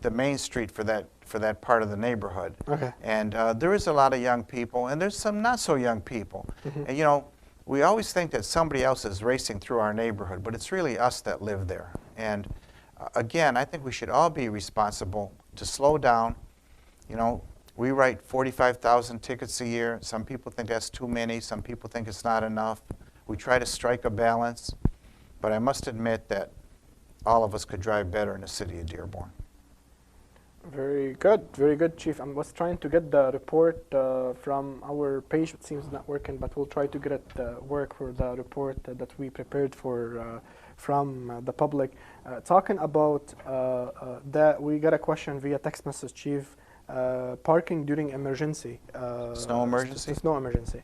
the main street for that part of the neighborhood. Okay. And there is a lot of young people, and there's some not so young people. And you know, we always think that somebody else is racing through our neighborhood, but it's really us that live there. And again, I think we should all be responsible to slow down. You know, we write 45,000 tickets a year. Some people think that's too many. Some people think it's not enough. We try to strike a balance, but I must admit that all of us could drive better in the city of Dearborn. Very good, Chief. I was trying to get the report from our page. It seems not working, but we'll try to get it work for the report that we prepared for from the public. Talking about that, we got a question via text message, Chief. Parking during emergency. Snow emergency? Snow emergency.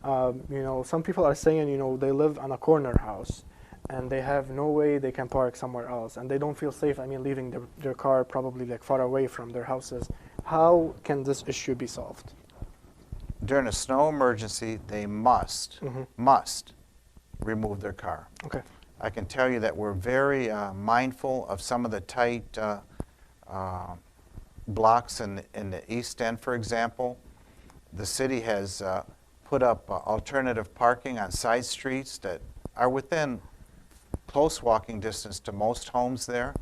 You know, some people are saying, you know, they live on a corner house and they have no way they can park somewhere else and they don't feel safe, I mean, leaving their car probably like far away from their houses. How can this issue be solved? During a snow emergency, they must remove their car. Okay. I can tell you that we're very mindful of some of the tight blocks in the East End, for example. The city has put up alternative parking on side streets that are within close walking distance to most homes there.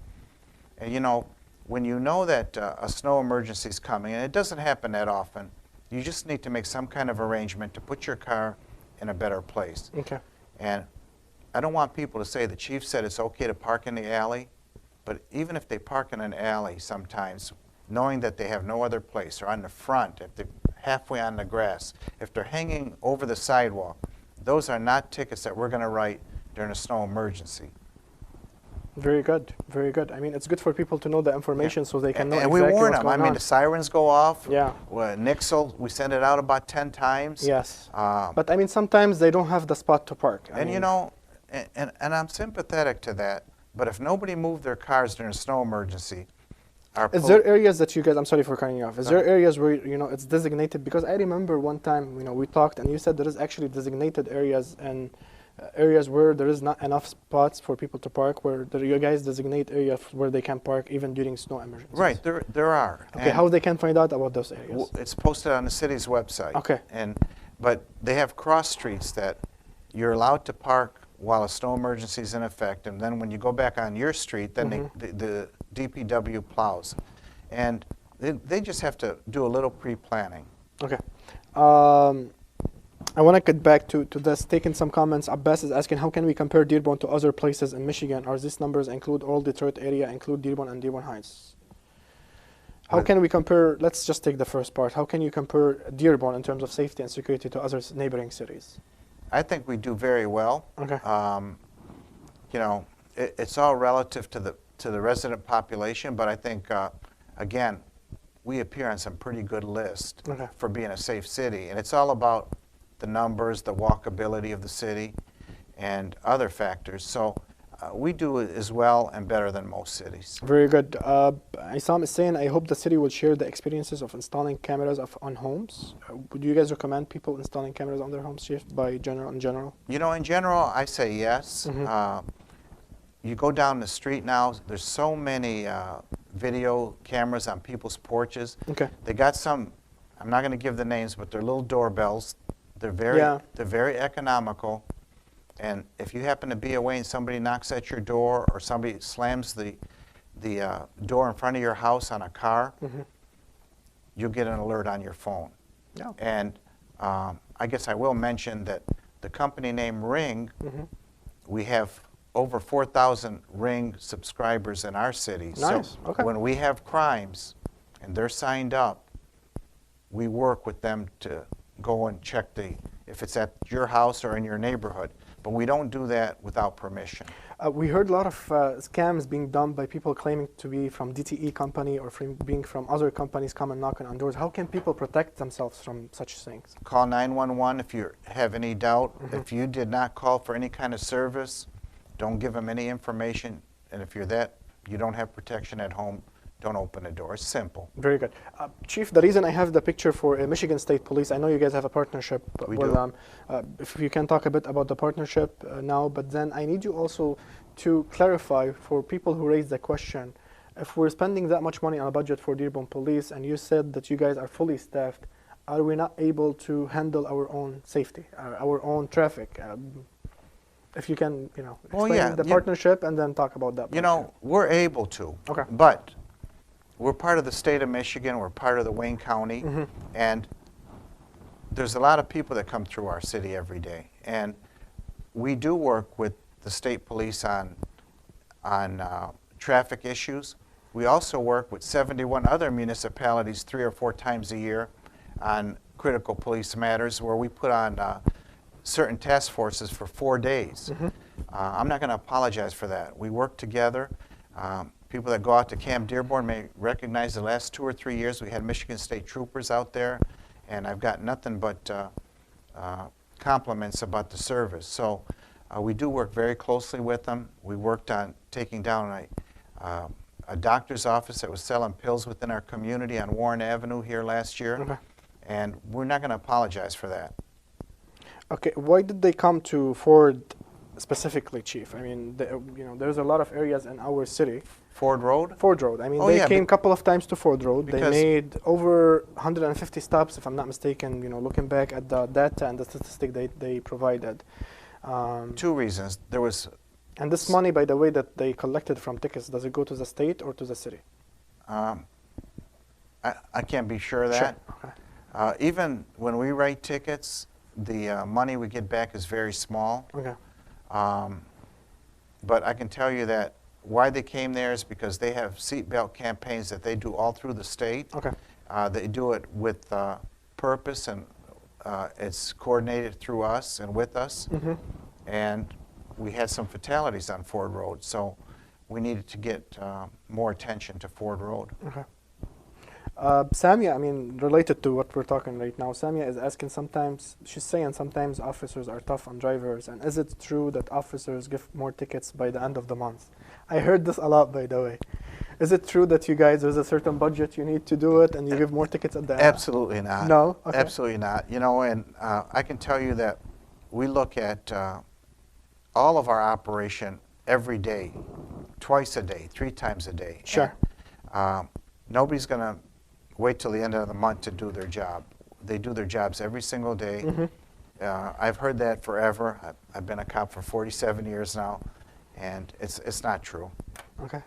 And you know, when you know that a snow emergency is coming, and it doesn't happen that often, you just need to make some kind of arrangement to put your car in a better place. Okay. And I don't want people to say the chief said it's okay to park in the alley, but even if they park in an alley sometimes, knowing that they have no other place, or on the front, if they're halfway on the grass, if they're hanging over the sidewalk, those are not tickets that we're going to write during a snow emergency. Very good, very good. I mean, it's good for people to know the information so they can know and exactly we warn what's them. going I mean, on. the sirens go off. Yeah. Nixle, we send it out about 10 times. Yes. But I mean, sometimes they don't have the spot to park. I And mean, you know, and I'm sympathetic to that, but if nobody moved their cars during a snow emergency, is there areas that you guys, I'm sorry for cutting you off, is there areas where, you know, it's designated? Because I remember one time, you know, we talked and you said there is actually designated areas and areas where there is not enough spots for people to park, where you guys designate areas where they can park even during snow emergencies. Right, there are. Okay, and how they can find out about those areas? it's posted on the city's website. Okay. But they have cross streets that you're allowed to park while a snow emergency is in effect, and then when you go back on your street, then the DPW plows. And they just have to do a little pre-planning. Okay. I want to get back to this, taking some comments. Abbas is asking, how can we compare Dearborn to other places in Michigan? Are these numbers include all Detroit area, include Dearborn and Dearborn Heights? How can we compare, let's just take the first part. How can you compare Dearborn in terms of safety and security to other neighboring cities? I think we do very well. Okay. You know, it's all relative to the resident population, but I think, again, we appear on some pretty good list for being a safe city. And it's all about the numbers, the walkability of the city, and other factors. So we do it as well and better than most cities. Very good. Isam is saying, I hope the city will share the experiences of installing cameras on homes. Would you guys recommend people installing cameras on their homes, Chief, in general? You know, in general, I say yes. You go down the street now, there's so many video cameras on people's porches. Okay. They got some, I'm not going to give the names, but they're little doorbells. They're very economical. And if you happen to be away and somebody knocks at your door or somebody slams the door in front of your house on a car, Mm-hmm. you'll get an alert on your phone. Yeah. And I guess I will mention that the company name Ring, Mm-hmm. we have over 4,000 Ring subscribers in our city. Nice. So Okay. when we have crimes and they're signed up, we work with them to go and check if it's at your house or in your neighborhood. But we don't do that without permission. We heard a lot of scams being done by people claiming to be from DTE company or being from other companies coming knocking on doors. How can people protect themselves from such things? Call 911 if you have any doubt. Mm-hmm. If you did not call for any kind of service, don't give them any information. And if you don't have protection at home, don't open the door. It's simple. Very good. Chief, the reason I have the picture for Michigan State Police, I know you guys have a partnership We with do. them. If you can talk a bit about the partnership now, but then I need you also to clarify for people who raise the question, if we're spending that much money on a budget for Dearborn Police, and you said that you guys are fully staffed, are we not able to handle our own safety, our own traffic? If you can, explain the partnership and then talk about that. We're able to. Okay. But we're part of the state of Michigan. We're part of the Wayne County. Mm-hmm. And there's a lot of people that come through our city every day. And we do work with the state police on traffic issues. We also work with 71 other municipalities 3 or 4 times a year on critical police matters where we put on certain task forces for 4 days. Mm-hmm. I'm not going to apologize for that. We work together. People that go out to Camp Dearborn may recognize the last 2 or 3 years we had Michigan State troopers out there, and I've got nothing but compliments about the service. So we do work very closely with them. We worked on taking down a doctor's office that was selling pills within our community on Warren Avenue here last year, Okay. and we're not going to apologize for that. Okay, why did they come to Ford specifically, Chief? I mean, there's a lot of areas in our city. Ford Road? Ford Road. I mean, Oh, they yeah, came a couple of times to Ford Road. They because- made over 150 stops, if I'm not mistaken, looking back at the data and the statistic they provided. 2 reasons. There was And this money, by the way, that they collected from tickets, does it go to the state or to the city? I can't be sure of that. Sure. Okay. Even when we write tickets, the money we get back is very small. Okay. But I can tell you that why they came there is because they have seatbelt campaigns that they do all through the state. Okay. They do it with purpose, and it's coordinated through us and with us. Mm-hmm. And we had some fatalities on Ford Road, so we needed to get more attention to Ford Road. Okay. Samia, I mean, related to what we're talking right now, Samia is asking she's saying sometimes officers are tough on drivers, and is it true that officers give more tickets by the end of the month? I heard this a lot, by the way. Is it true that you guys, there's a certain budget you need to do it, and you give more tickets at the end? Absolutely not. No? Okay. Absolutely not. And I can tell you that we look at all of our operation every day, twice a day, 3 times a day. Sure. And, nobody's going to wait till the end of the month to do their job. They do their jobs every single day. Mm-hmm. I've heard that forever. I've been a cop for 47 years now, and it's not true. Okay.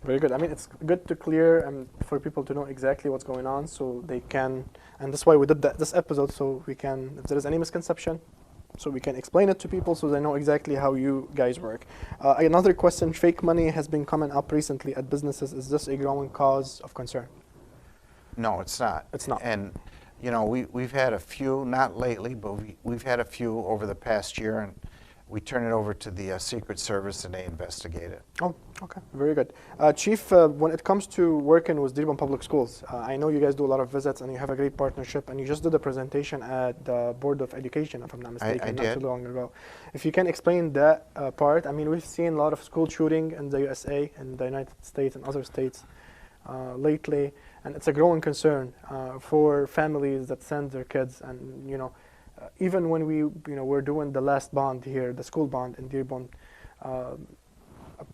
Very good. I mean, it's good to clear and for people to know exactly what's going on so they can, and that's why we did this episode, so we can, if there is any misconception, so we can explain it to people so they know exactly how you guys work. Another question, fake money has been coming up recently at businesses. Is this a growing cause of concern? No, it's not. It's not. And, we've had a few, not lately, but we've had a few over the past year, and we turn it over to the Secret Service and they investigate it. Oh, okay. Very good. Chief, when it comes to working with Dearborn Public Schools, I know you guys do a lot of visits and you have a great partnership, and you just did a presentation at the Board of Education, if I'm not mistaken, I not did. too long ago. If you can explain that part. I mean, we've seen a lot of school shooting in the USA, in the United States and other states lately, and it's a growing concern for families that send their kids. And even when we're doing the last bond here, the school bond in Dearborn,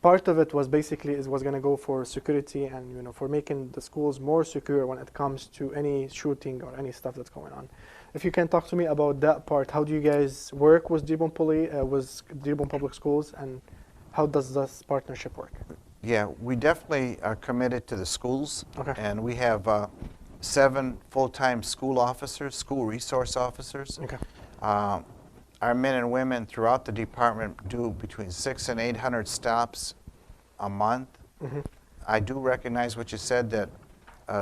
part of it was was going to go for security and for making the schools more secure when it comes to any shooting or any stuff that's going on. If you can talk to me about that part, how do you guys work with Dearborn Public Schools, and how does this partnership work? Yeah, we definitely are committed to the schools. Okay. And we have 7 full-time school officers, school resource officers. Okay. Our men and women throughout the department do between 600 and 800 stops a month. Mm-hmm. I do recognize what you said, that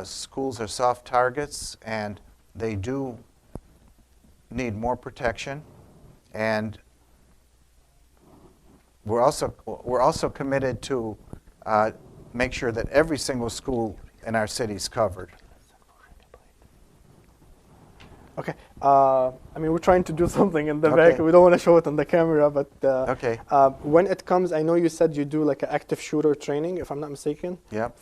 schools are soft targets and they do need more protection. And we're also committed to make sure that every single school in our city is covered. Okay. I mean, we're trying to do something in the Okay. back. We don't want to show it on the camera, but Okay. when it comes, I know you said you do like an active shooter training, if I'm not mistaken. Yep.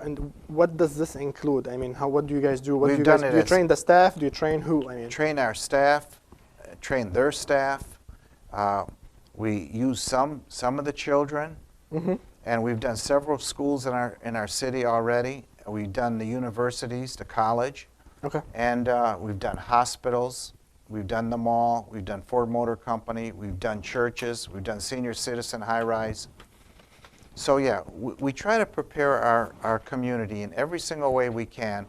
And what does this include? I mean, what do you guys do? What We've do you guys done it do? You as- train the staff? Do you train who? I mean, Train our staff, train their staff. We use some of the children, mm-hmm. and we've done several schools in our city already. We've done the universities, the college, Okay. and we've done hospitals. We've done the mall. We've done Ford Motor Company. We've done churches. We've done senior citizen high-rise. So yeah, we try to prepare our community in every single way we can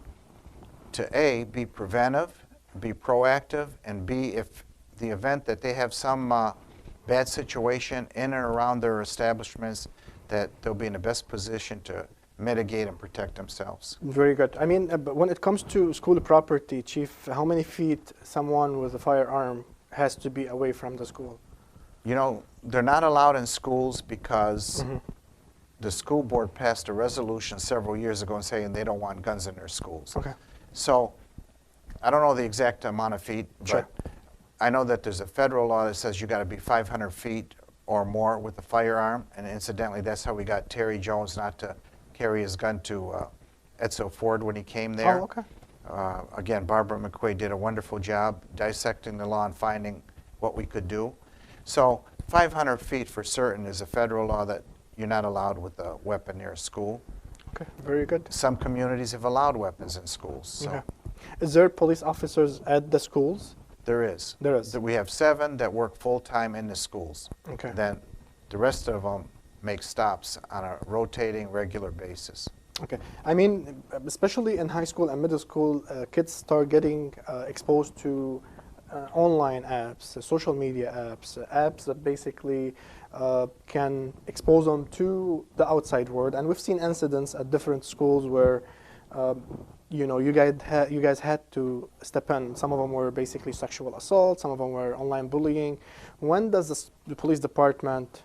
to A, be preventive, be proactive, and B, if the event that they have some bad situation in and around their establishments, that they'll be in the best position to mitigate and protect themselves. Very good. I mean, but when it comes to school property, Chief, how many feet someone with a firearm has to be away from the school? You know, they're not allowed in schools because Mm-hmm. the school board passed a resolution several years ago saying they don't want guns in their schools. Okay. So I don't know the exact amount of feet, Sure. but I know that there's a federal law that says you got to be 500 feet or more with a firearm, and incidentally, that's how we got Terry Jones not to carry his gun to Edsel Ford when he came there. Oh, okay. Again, Barbara McQuaid did a wonderful job dissecting the law and finding what we could do. So 500 feet for certain is a federal law that you're not allowed with a weapon near a school. Okay. Very good. Some communities have allowed weapons in schools. So Okay. Is there police officers at the schools? there is. There is. We have 7 that work full-time in the schools. Okay. Then the rest of them make stops on a rotating, regular basis. Okay. I mean, especially in high school and middle school, kids start getting exposed to online apps, social media apps that basically can expose them to the outside world. And we've seen incidents at different schools where, you guys had to step in. Some of them were basically sexual assault. Some of them were online bullying. When does the police department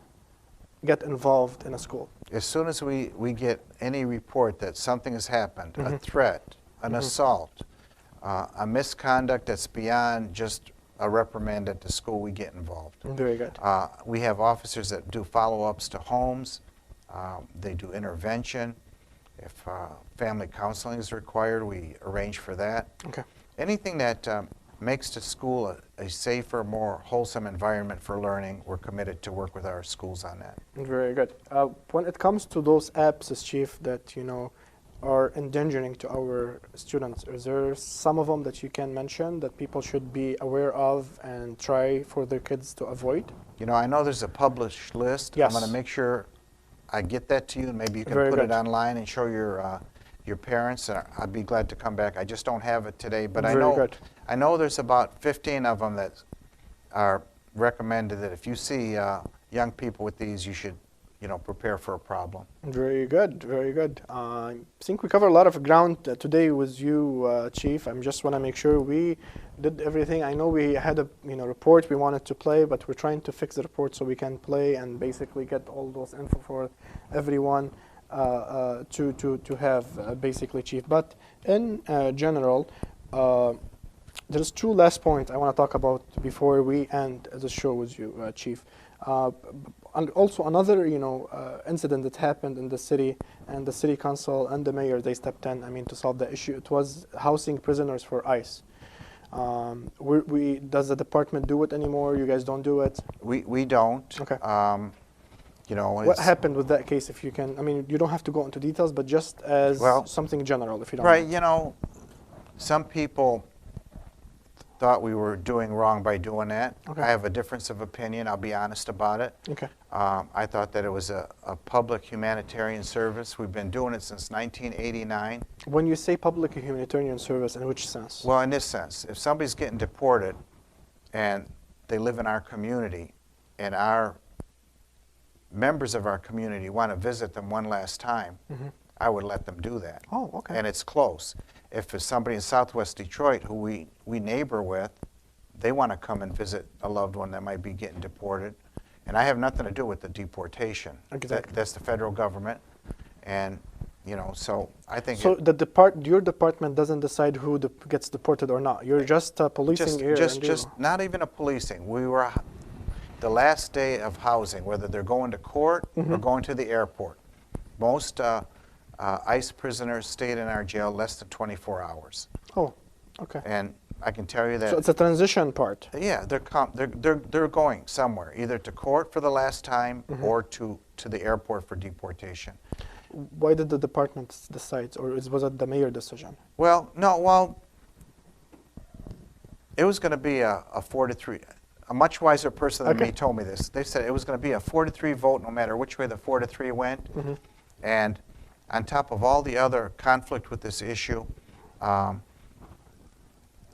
get involved in a school? As soon as we get any report that something has happened, Mm-hmm. a threat, an assault, a misconduct that's beyond just a reprimand at the school, we get involved. Very good. We have officers that do follow-ups to homes. They do intervention. If family counseling is required, we arrange for that. Okay. Anything that makes the school a safer, more wholesome environment for learning, we're committed to work with our schools on that. Very good. When it comes to those apps, Chief, that are endangering to our students, is there some of them that you can mention that people should be aware of and try for their kids to avoid? You know, I know there's a published list. Yes. I'm going to make sure I get that to you, and maybe you can Very put good. it online and show your parents. And I'd be glad to come back. I just don't have it today, but Very good. I know there's about 15 of them that are recommended that if you see young people with these, you should, prepare for a problem. Very good, very good. I think we covered a lot of ground today with you, Chief. I just want to make sure we did everything. I know we had a report we wanted to play, but we're trying to fix the report so we can play and basically get all those info for everyone to have basically, Chief. But in general, there's 2 last points I want to talk about before we end the show with you, Chief. And also another, incident that happened in the city, and the city council and the mayor, they stepped in, to solve the issue. It was housing prisoners for ICE. Does the department do it anymore? You guys don't do it? We don't. Okay. What It's, happened with that case, if you can? You don't have to go into details, but just as something general, if you don't right, mind. some people thought we were doing wrong by doing that. Okay. I have a difference of opinion. I'll be honest about it. Okay. I thought that it was a public humanitarian service. We've been doing it since 1989. When you say public humanitarian service, in which sense? Well, in this sense, if somebody's getting deported and they live in our community and our members of our community want to visit them one last time, I would let them do that. Oh, okay. And it's close. If it's somebody in Southwest Detroit who we neighbor with, they want to come and visit a loved one that might be getting deported. And I have nothing to do with the deportation. Exactly. That's the federal government. And, you know, so I think... So your department doesn't decide who gets deported or not. You're just policing here. Just not even a policing. We were the last day of housing, whether they're going to court or going to the airport. Most ICE prisoners stayed in our jail less than 24 hours. Oh, okay. And I can tell you that... So it's a transition part. Yeah, they're going somewhere, either to court for the last time or to the airport for deportation. Why did the department decide, or was it the mayor decision? Well, no, it was going to be a 4-3. A much wiser person than me told me this. They said it was going to be a 4-3 vote no matter which way the 4-3 went. And on top of all the other conflict with this issue,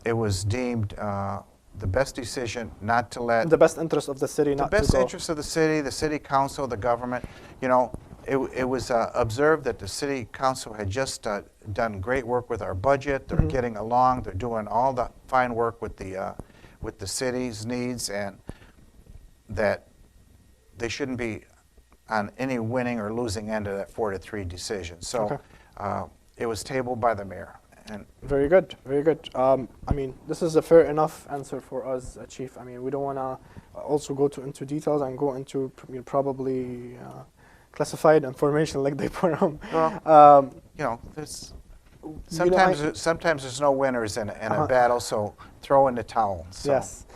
it was deemed the best decision not to let... The best interest of the city not to go. The best interest of the city council, the government. You know, it was observed that the city council had just done great work with our budget. They're getting along. They're doing all the fine work with the city's needs, and that they shouldn't be on any winning or losing end of that 4-3 decision. So it was tabled by the mayor. And very good, very good. I mean, this is a fair enough answer for us, Chief. I mean, we don't want to also go into details and go into probably classified information like Dearborn. Well, you know, sometimes there's no winners in a battle, so throw in the towel. So. Yes.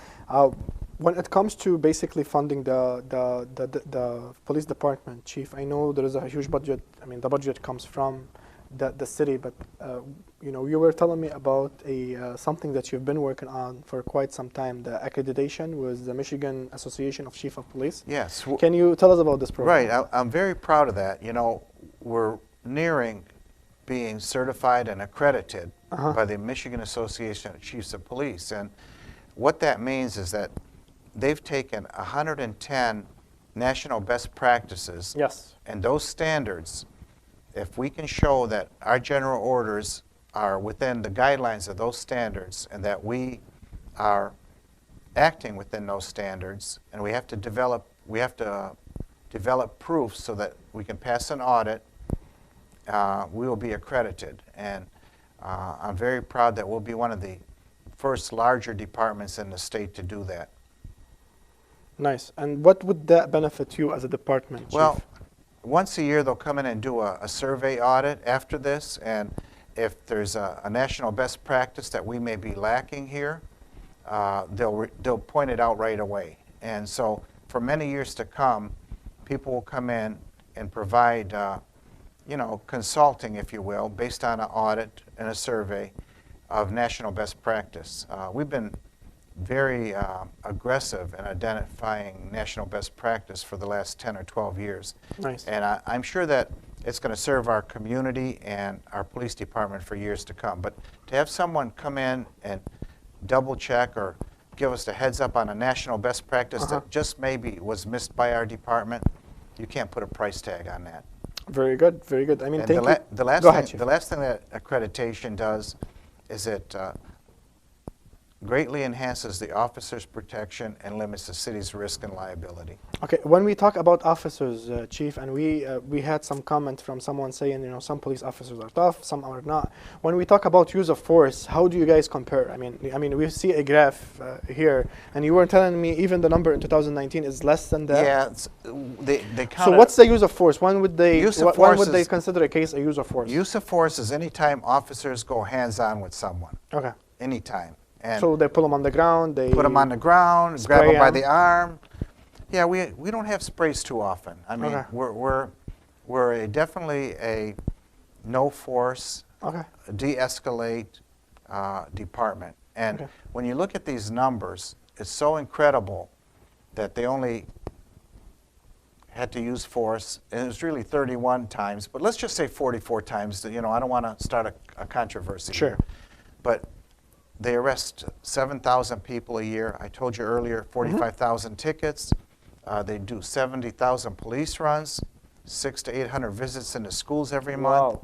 When it comes to basically funding the police department, Chief, I know there is a huge budget. I mean, the budget comes from the city, but you know, you were telling me about something that you've been working on for quite some time, the accreditation with the Michigan Association of Chief of Police. Yes. Can you tell us about this program? Right. I'm very proud of that. You know, we're nearing being certified and accredited by the Michigan Association of Chiefs of Police, and what that means is that they've taken 110 national best practices. Yes. And those standards, if we can show that our general orders are within the guidelines of those standards and that we are acting within those standards, and we have to develop proof so that we can pass an audit, we will be accredited. And I'm very proud that we'll be one of the first larger departments in the state to do that. Nice. And what would that benefit you as a department, Chief? Well, once a year they'll come in and do a survey audit after this, and if there's a national best practice that we may be lacking here, they'll point it out right away. And so for many years to come, people will come in and provide you know, consulting, if you will, based on an audit and a survey of national best practice. We've been very aggressive in identifying national best practice for the last 10 or 12 years. Nice. And I'm sure that it's going to serve our community and our police department for years to come. But to have someone come in and double check or give us a heads up on a national best practice that just maybe was missed by our department, you can't put a price tag on that. Very good, very good. I mean, and thank you. The last thing that accreditation does is it greatly enhances the officer's protection and limits the city's risk and liability. Okay, when we talk about officers, Chief, and we had some comment from someone saying, you know, some police officers are tough, some are not. When we talk about use of force, how do you guys compare? I mean, we see a graph here, and you were telling me even the number in 2019 is less than that. Yeah, they count. So what's the use of force? When would they consider a case a use of force? Use of force is any time officers go hands-on with someone. Okay. Anytime. And so they pull them on the ground, they put them on the ground, grab them by the arm. Yeah, we don't have sprays too often. I mean, we're definitely a no force, de-escalate department, And when you look at these numbers, it's so incredible that they only had to use force, and it was really 31 times, but let's just say 44 times. You know, I don't want to start a controversy here. But they arrest 7,000 people a year. I told you earlier, 45,000 tickets. They do 70,000 police runs, 600 to 800 visits into schools every month.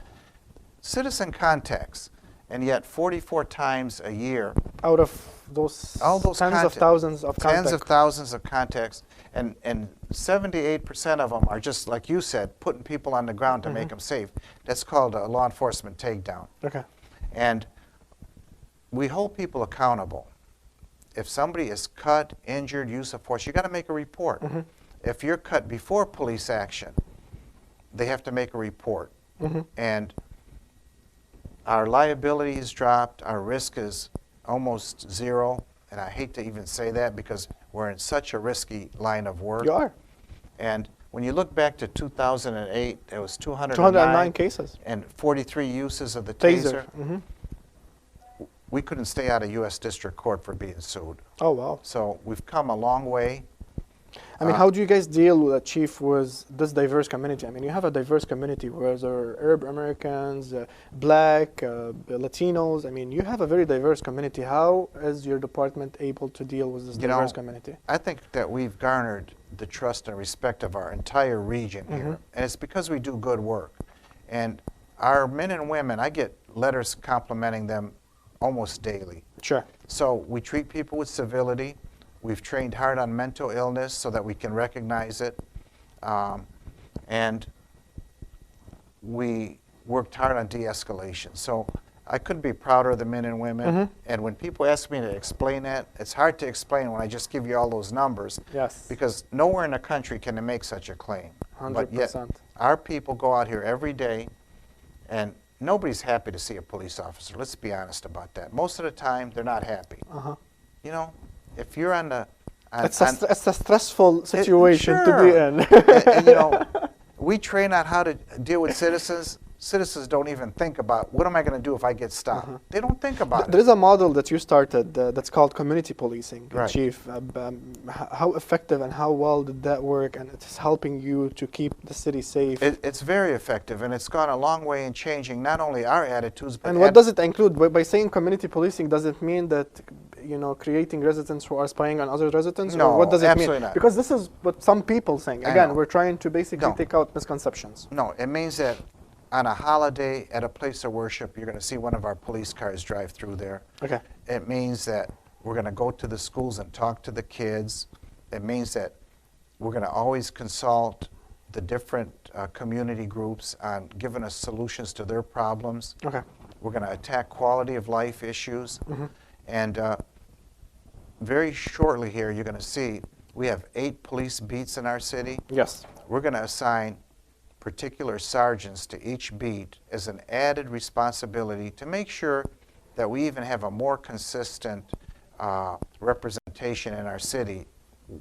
Citizen contacts, and yet 44 times a year. Out of those tens of thousands of contacts. Tens of thousands of contacts, and 78% of them are just, like you said, putting people on the ground to make them safe. That's called a law enforcement takedown. And we hold people accountable. If somebody is cut, injured, use of force, you got to make a report. If you're cut before police action, they have to make a report. And our liability is dropped, our risk is almost zero, and I hate to even say that because we're in such a risky line of work. You are. And when you look back to 2008, there was 209 cases and 43 uses of the taser. We couldn't stay out of U.S. District Court for being sued. Oh, wow. So we've come a long way. I mean, how do you guys deal, Chief, with this diverse community? I mean, you have a diverse community where there are Arab Americans, Black, Latinos. I mean, you have a very diverse community. How is your department able to deal with this diverse community? I think that we've garnered the trust and respect of our entire region here. And it's because we do good work. And our men and women, I get letters complimenting them almost daily. So we treat people with civility. We've trained hard on mental illness so that we can recognize it. And we worked hard on de-escalation. So I couldn't be prouder of the men and women. And when people ask me to explain that, it's hard to explain when I just give you all those numbers. Because nowhere in the country can they make such a claim. 100%. But yet our people go out here every day, and nobody's happy to see a police officer. Let's be honest about that. Most of the time, they're not happy. You know, if you're on the... It's a stressful situation to be in. And, you know, we train on how to deal with citizens. Citizens don't even think about, what am I going to do if I get stopped? They don't think about it. There is a model that you started that's called community policing, Chief. How effective and how well did that work? And it's helping you to keep the city safe. It's very effective, and it's gone a long way in changing not only our attitudes, but... And what does it include? By saying community policing, does it mean that, you know, creating residents who are spying on other residents? No, or what does it absolutely mean? not. Because this is what some people think. Again, we're trying to basically take out misconceptions. No, it means that on a holiday at a place of worship, you're going to see one of our police cars drive through there. It means that we're going to go to the schools and talk to the kids. It means that we're going to always consult the different community groups on giving us solutions to their problems. We're going to attack quality of life issues. And very shortly here, you're going to see we have 8 police beats in our city. We're going to assign particular sergeants to each beat as an added responsibility to make sure that we even have a more consistent representation in our city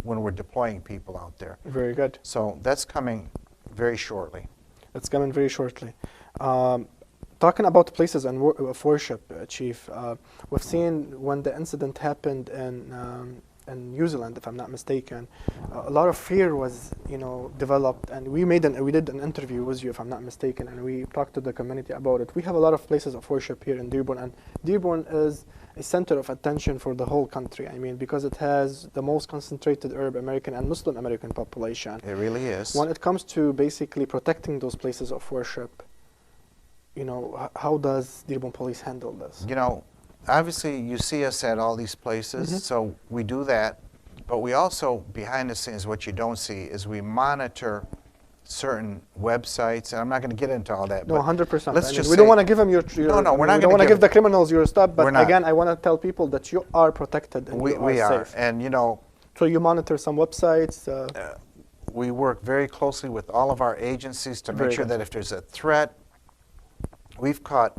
when we're deploying people out there. Very good. So that's coming very shortly. It's coming very shortly. Talking about places of worship, Chief, we've seen when the incident happened in New Zealand, if I'm not mistaken, a lot of fear was, you know, developed, and we did an interview with you, if I'm not mistaken, and we talked to the community about it. We have a lot of places of worship here in Dearborn, and Dearborn is a center of attention for the whole country. I mean, because it has the most concentrated Arab American and Muslim American population. It really is. When it comes to basically protecting those places of worship, you know, how does Dearborn Police handle this? You know, obviously, you see us at all these places, so we do that. But we also, behind the scenes, what you don't see is we monitor certain websites. And I'm not going to get into all that. No, 100%. Let's just we don't want to give them your no, we're not we don't want to give the criminals your stuff. But again, I want to tell people that you are protected and you are safe. And, you know. So you monitor some websites. We work very closely with all of our agencies to make sure that if there's a threat, we've caught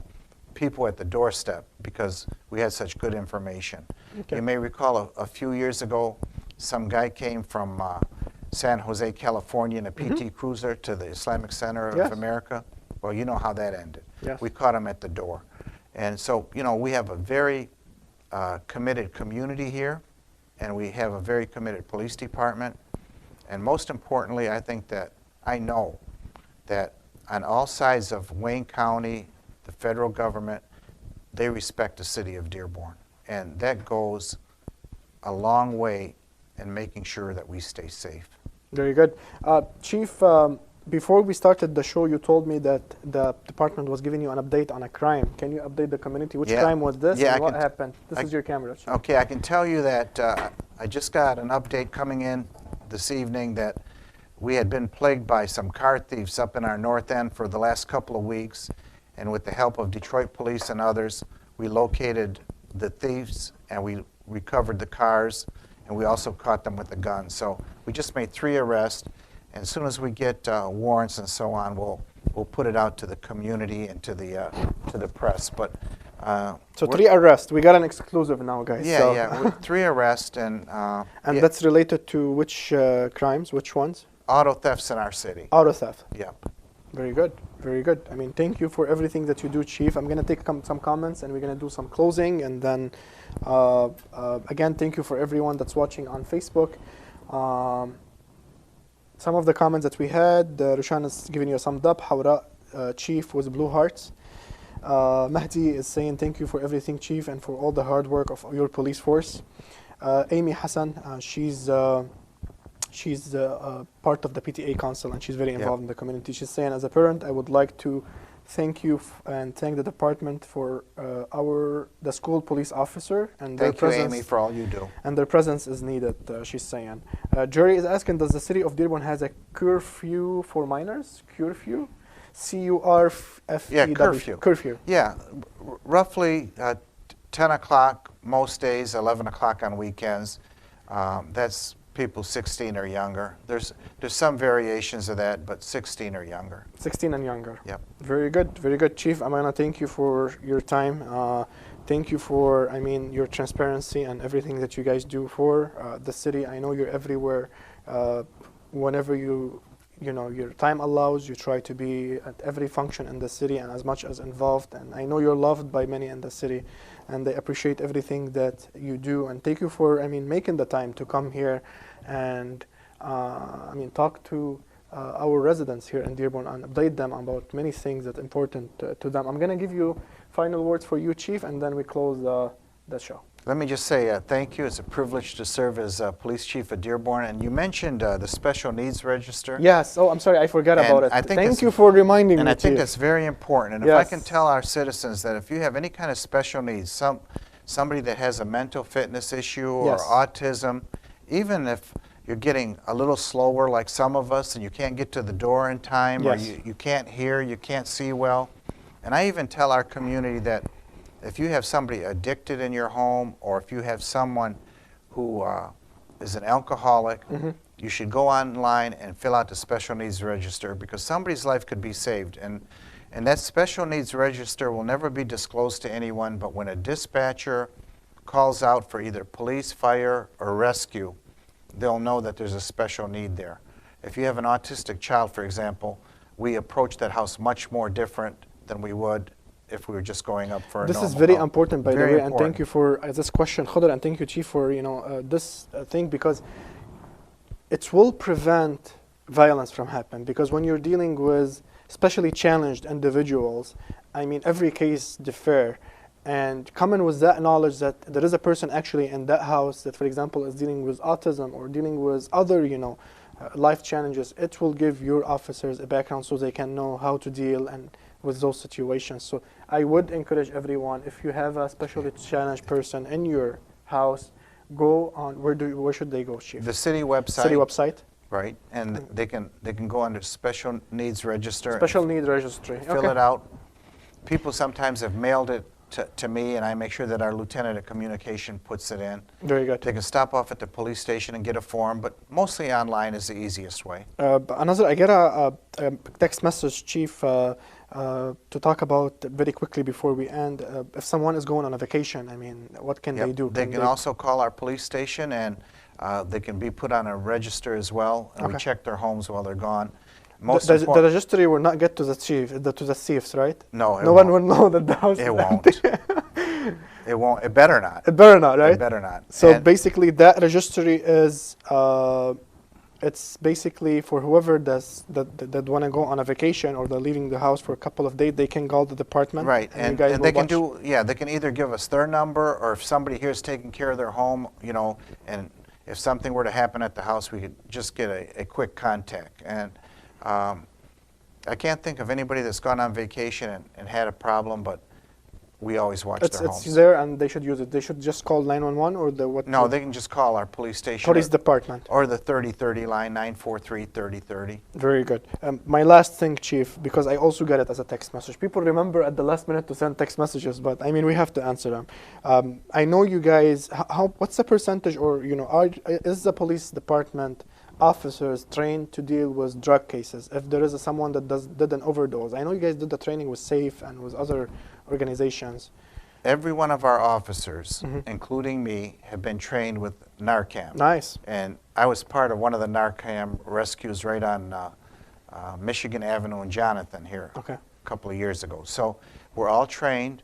people at the doorstep because we had such good information. You may recall a few years ago, some guy came from San Jose, California in a PT Cruiser to the Islamic Center of America. Well, you know how that ended. We caught him at the door. And so, you know, we have a very committed community here, and we have a very committed police department. And most importantly, I think that I know that on all sides of Wayne County, the federal government, they respect the city of Dearborn. And that goes a long way in making sure that we stay safe. Very good. Chief, before we started the show, you told me that the department was giving you an update on a crime. Can you update the community? Which crime was this and what happened? This is your camera, Chief. Okay, I can tell you that I just got an update coming in this evening that we had been plagued by some car thieves up in our north end for the last couple of weeks. And with the help of Detroit police and others, we located the thieves and we recovered the cars, and we also caught them with the guns. So we just made 3 arrests. And as soon as we get warrants and so on, we'll put it out to the community and to the press. But so 3 arrests. We got an exclusive now, guys. Yeah, so. yeah. 3 arrests and that's related to which crimes? Which ones? Auto thefts in our city. Auto theft. Yep. Very good. Very good. I mean, thank you for everything that you do, Chief. I'm gonna take some comments and we're gonna do some closing, and then again, thank you for everyone that's watching on Facebook. Some of the comments that we had, Rushan is giving you a thumbs up. Hawra, Chief with blue hearts. Mahdi is saying thank you for everything, Chief, and for all the hard work of your police force. Amy Hassan, she's part of the PTA Council and she's very involved in the community. She's saying, as a parent, I would like to thank you and thank the department for the school police officer and their presence. Thank you, Amy, for all you do. And their presence is needed, she's saying. Jerry is asking, does the city of Dearborn has a curfew for minors? Curfew? C-U-R-F-E-W. Yeah, curfew. Curfew. Yeah, roughly 10 o'clock most days, 11 o'clock on weekends. That's people 16 or younger. There's some variations of that, but 16 or younger. 16 and younger. Yep. Very good, Chief. I'm gonna thank you for your time. Thank you for, your transparency and everything that you guys do for the city. I know you're everywhere. Whenever your time allows, you try to be at every function in the city and as much as involved. And I know you're loved by many in the city, and they appreciate everything that you do. And thank you for, making the time to come here and, talk to our residents here in Dearborn and update them about many things that are important to them. I'm going to give you final words for you, Chief, and then we close the show. Let me just say thank you. It's a privilege to serve as police chief of Dearborn. And you mentioned the special needs register. Yes. Oh, I'm sorry. I forgot about it. Thank you for reminding me, And I think Chief. it's very important. And if I can tell our citizens that if you have any kind of special needs, somebody that has a mental fitness issue or autism, even if you're getting a little slower like some of us and you can't get to the door in time or you can't hear, you can't see well. And I even tell our community that if you have somebody addicted in your home, or if you have someone who is an alcoholic, you should go online and fill out the special needs register, because somebody's life could be saved. And that special needs register will never be disclosed to anyone, but when a dispatcher calls out for either police, fire, or rescue, they'll know that there's a special need there. If you have an autistic child, for example, we approach that house much more different than we would if we were just going up for a This normal is very home. important, by Very the way, important. and thank you for this question, Khadr, and thank you, Chief, for this thing, because it will prevent violence from happening. Because when you're dealing with especially challenged individuals, every case differ, and coming with that knowledge that there is a person actually in that house that, for example, is dealing with autism or dealing with other, life challenges, it will give your officers a background so they can know how to deal with those situations. So I would encourage everyone, if you have a specially challenged person in your house, go on. Where should they go, Chief? The city website. City website. Right, and they can go under special needs register. Special need registry. Fill it out. People sometimes have mailed it to me, and I make sure that our lieutenant of communication puts it in. Very good. They can stop off at the police station and get a form, but mostly online is the easiest way. I get a text message, Chief, to talk about very quickly before we end. If someone is going on a vacation, what can they do? They can also call our police station, and they can be put on a register as well, and we check their homes while they're gone. The registry will not get to the chief, to the thieves, right? No, no one will know that the house is won't. empty. It won't. It better not. It better not, right? It better not. So And basically, that registry is it's basically for whoever that want to go on a vacation or they're leaving the house for a couple of days, they can call the department. right, and you guys and they will can watch. they can either give us their number, or if somebody here is taking care of their home, you know, and if something were to happen at the house, we could just get a quick contact. And I can't think of anybody that's gone on vacation and had a problem, but we always watch their homes. It's there, and they should use it. They should just call 911 or the what? No, they can just call our police station. Police department. Or the 3030 line, 943-3030. Very good. My last thing, Chief, because I also got it as a text message. People remember at the last minute to send text messages, but I mean, we have to answer them. I know you guys, what's the percentage, or, you know, is the police department officers trained to deal with drug cases? If there is someone that did an overdose. I know you guys did the training with SAFE and with other organizations. Every one of our officers, including me, have been trained with Narcan. Nice. And I was part of one of the Narcan rescues right on Michigan Avenue in Jonathan here a couple of years ago. So we're all trained.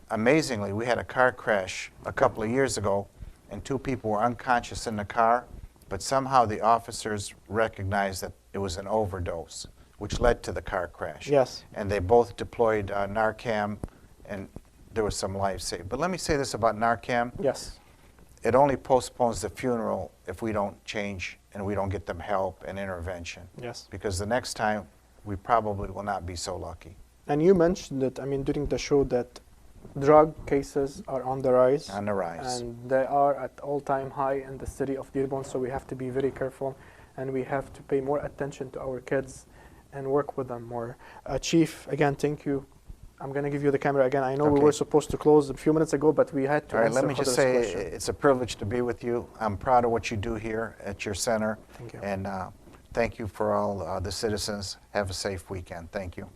Amazingly, we had a car crash a couple of years ago, and 2 people were unconscious in the car, but somehow the officers recognized that it was an overdose, which led to the car crash. Yes. And they both deployed Narcan, and there was some lives saved. But let me say this about Narcan. Yes. It only postpones the funeral if we don't change and we don't get them help and intervention. Yes. Because the next time, we probably will not be so lucky. And you mentioned that, I mean, during the show, that drug cases are on the rise. On the rise. And they are at all-time high in the city of Dearborn, so we have to be very careful, and we have to pay more attention to our kids and work with them more. Chief, again, thank you. I'm going to give you the camera again. I know we were supposed to close a few minutes ago, but we had to. All right, let me just say question. It's a privilege to be with you. I'm proud of what you do here at your center. Thank you. And thank you for all the citizens. Have a safe weekend. Thank you.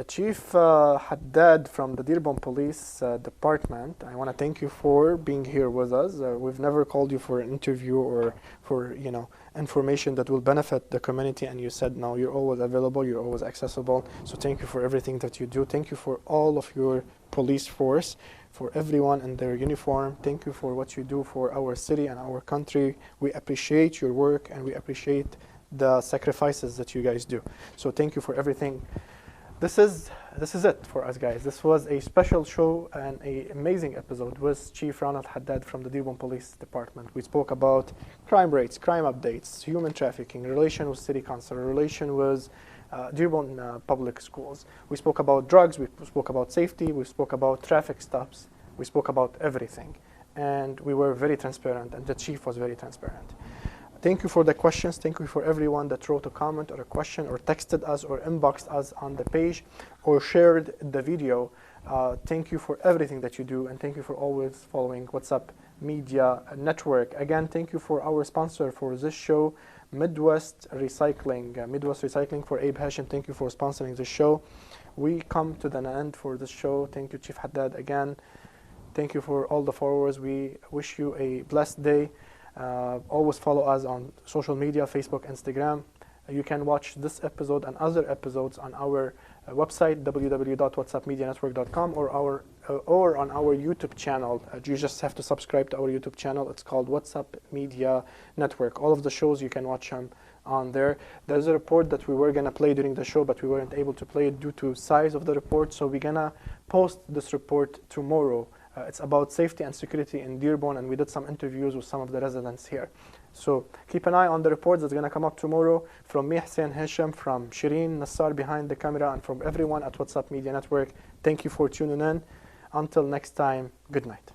Chief Haddad from the Dearborn Police Department, I want to thank you for being here with us. We've never called you for an interview or for, you know, information that will benefit the community, and you said no, you're always available, you're always accessible. So thank you for everything that you do. Thank you for all of your police force, for everyone in their uniform. Thank you for what you do for our city and our country. We appreciate your work, and we appreciate the sacrifices that you guys do. So thank you for everything. This is it for us, guys. This was a special show and an amazing episode with Chief Ronald Haddad from the Dearborn Police Department. We spoke about crime rates, crime updates, human trafficking, relation with city council, relation with Dearborn public schools. We spoke about drugs, we spoke about safety, we spoke about traffic stops, we spoke about everything. And we were very transparent, and the chief was very transparent. Thank you for the questions. Thank you for everyone that wrote a comment or a question or texted us or inboxed us on the page or shared the video. Thank you for everything that you do, and thank you for always following What's Up Media Network. Again, thank you for our sponsor for this show, Midwest Recycling. Midwest Recycling for Abe Hashim. Thank you for sponsoring this show. We come to the end for this show. Thank you, Chief Haddad, again. Thank you for all the followers. We wish you a blessed day. Always follow us on social media, Facebook, Instagram. You can watch this episode and other episodes on our website, www.whatsupmedianetwork.com, or on our YouTube channel. You just have to subscribe to our YouTube channel. It's called What's Up Media Network. All of the shows, you can watch them on there. There's a report that we were going to play during the show, but we weren't able to play it due to size of the report, so we're going to post this report tomorrow. It's about safety and security in Dearborn, and we did some interviews with some of the residents here. So keep an eye on the reports that's going to come up tomorrow. From me, Hussein M, from Shireen Nassar behind the camera, and from everyone at What's Up Media Network, thank you for tuning in. Until next time, good night.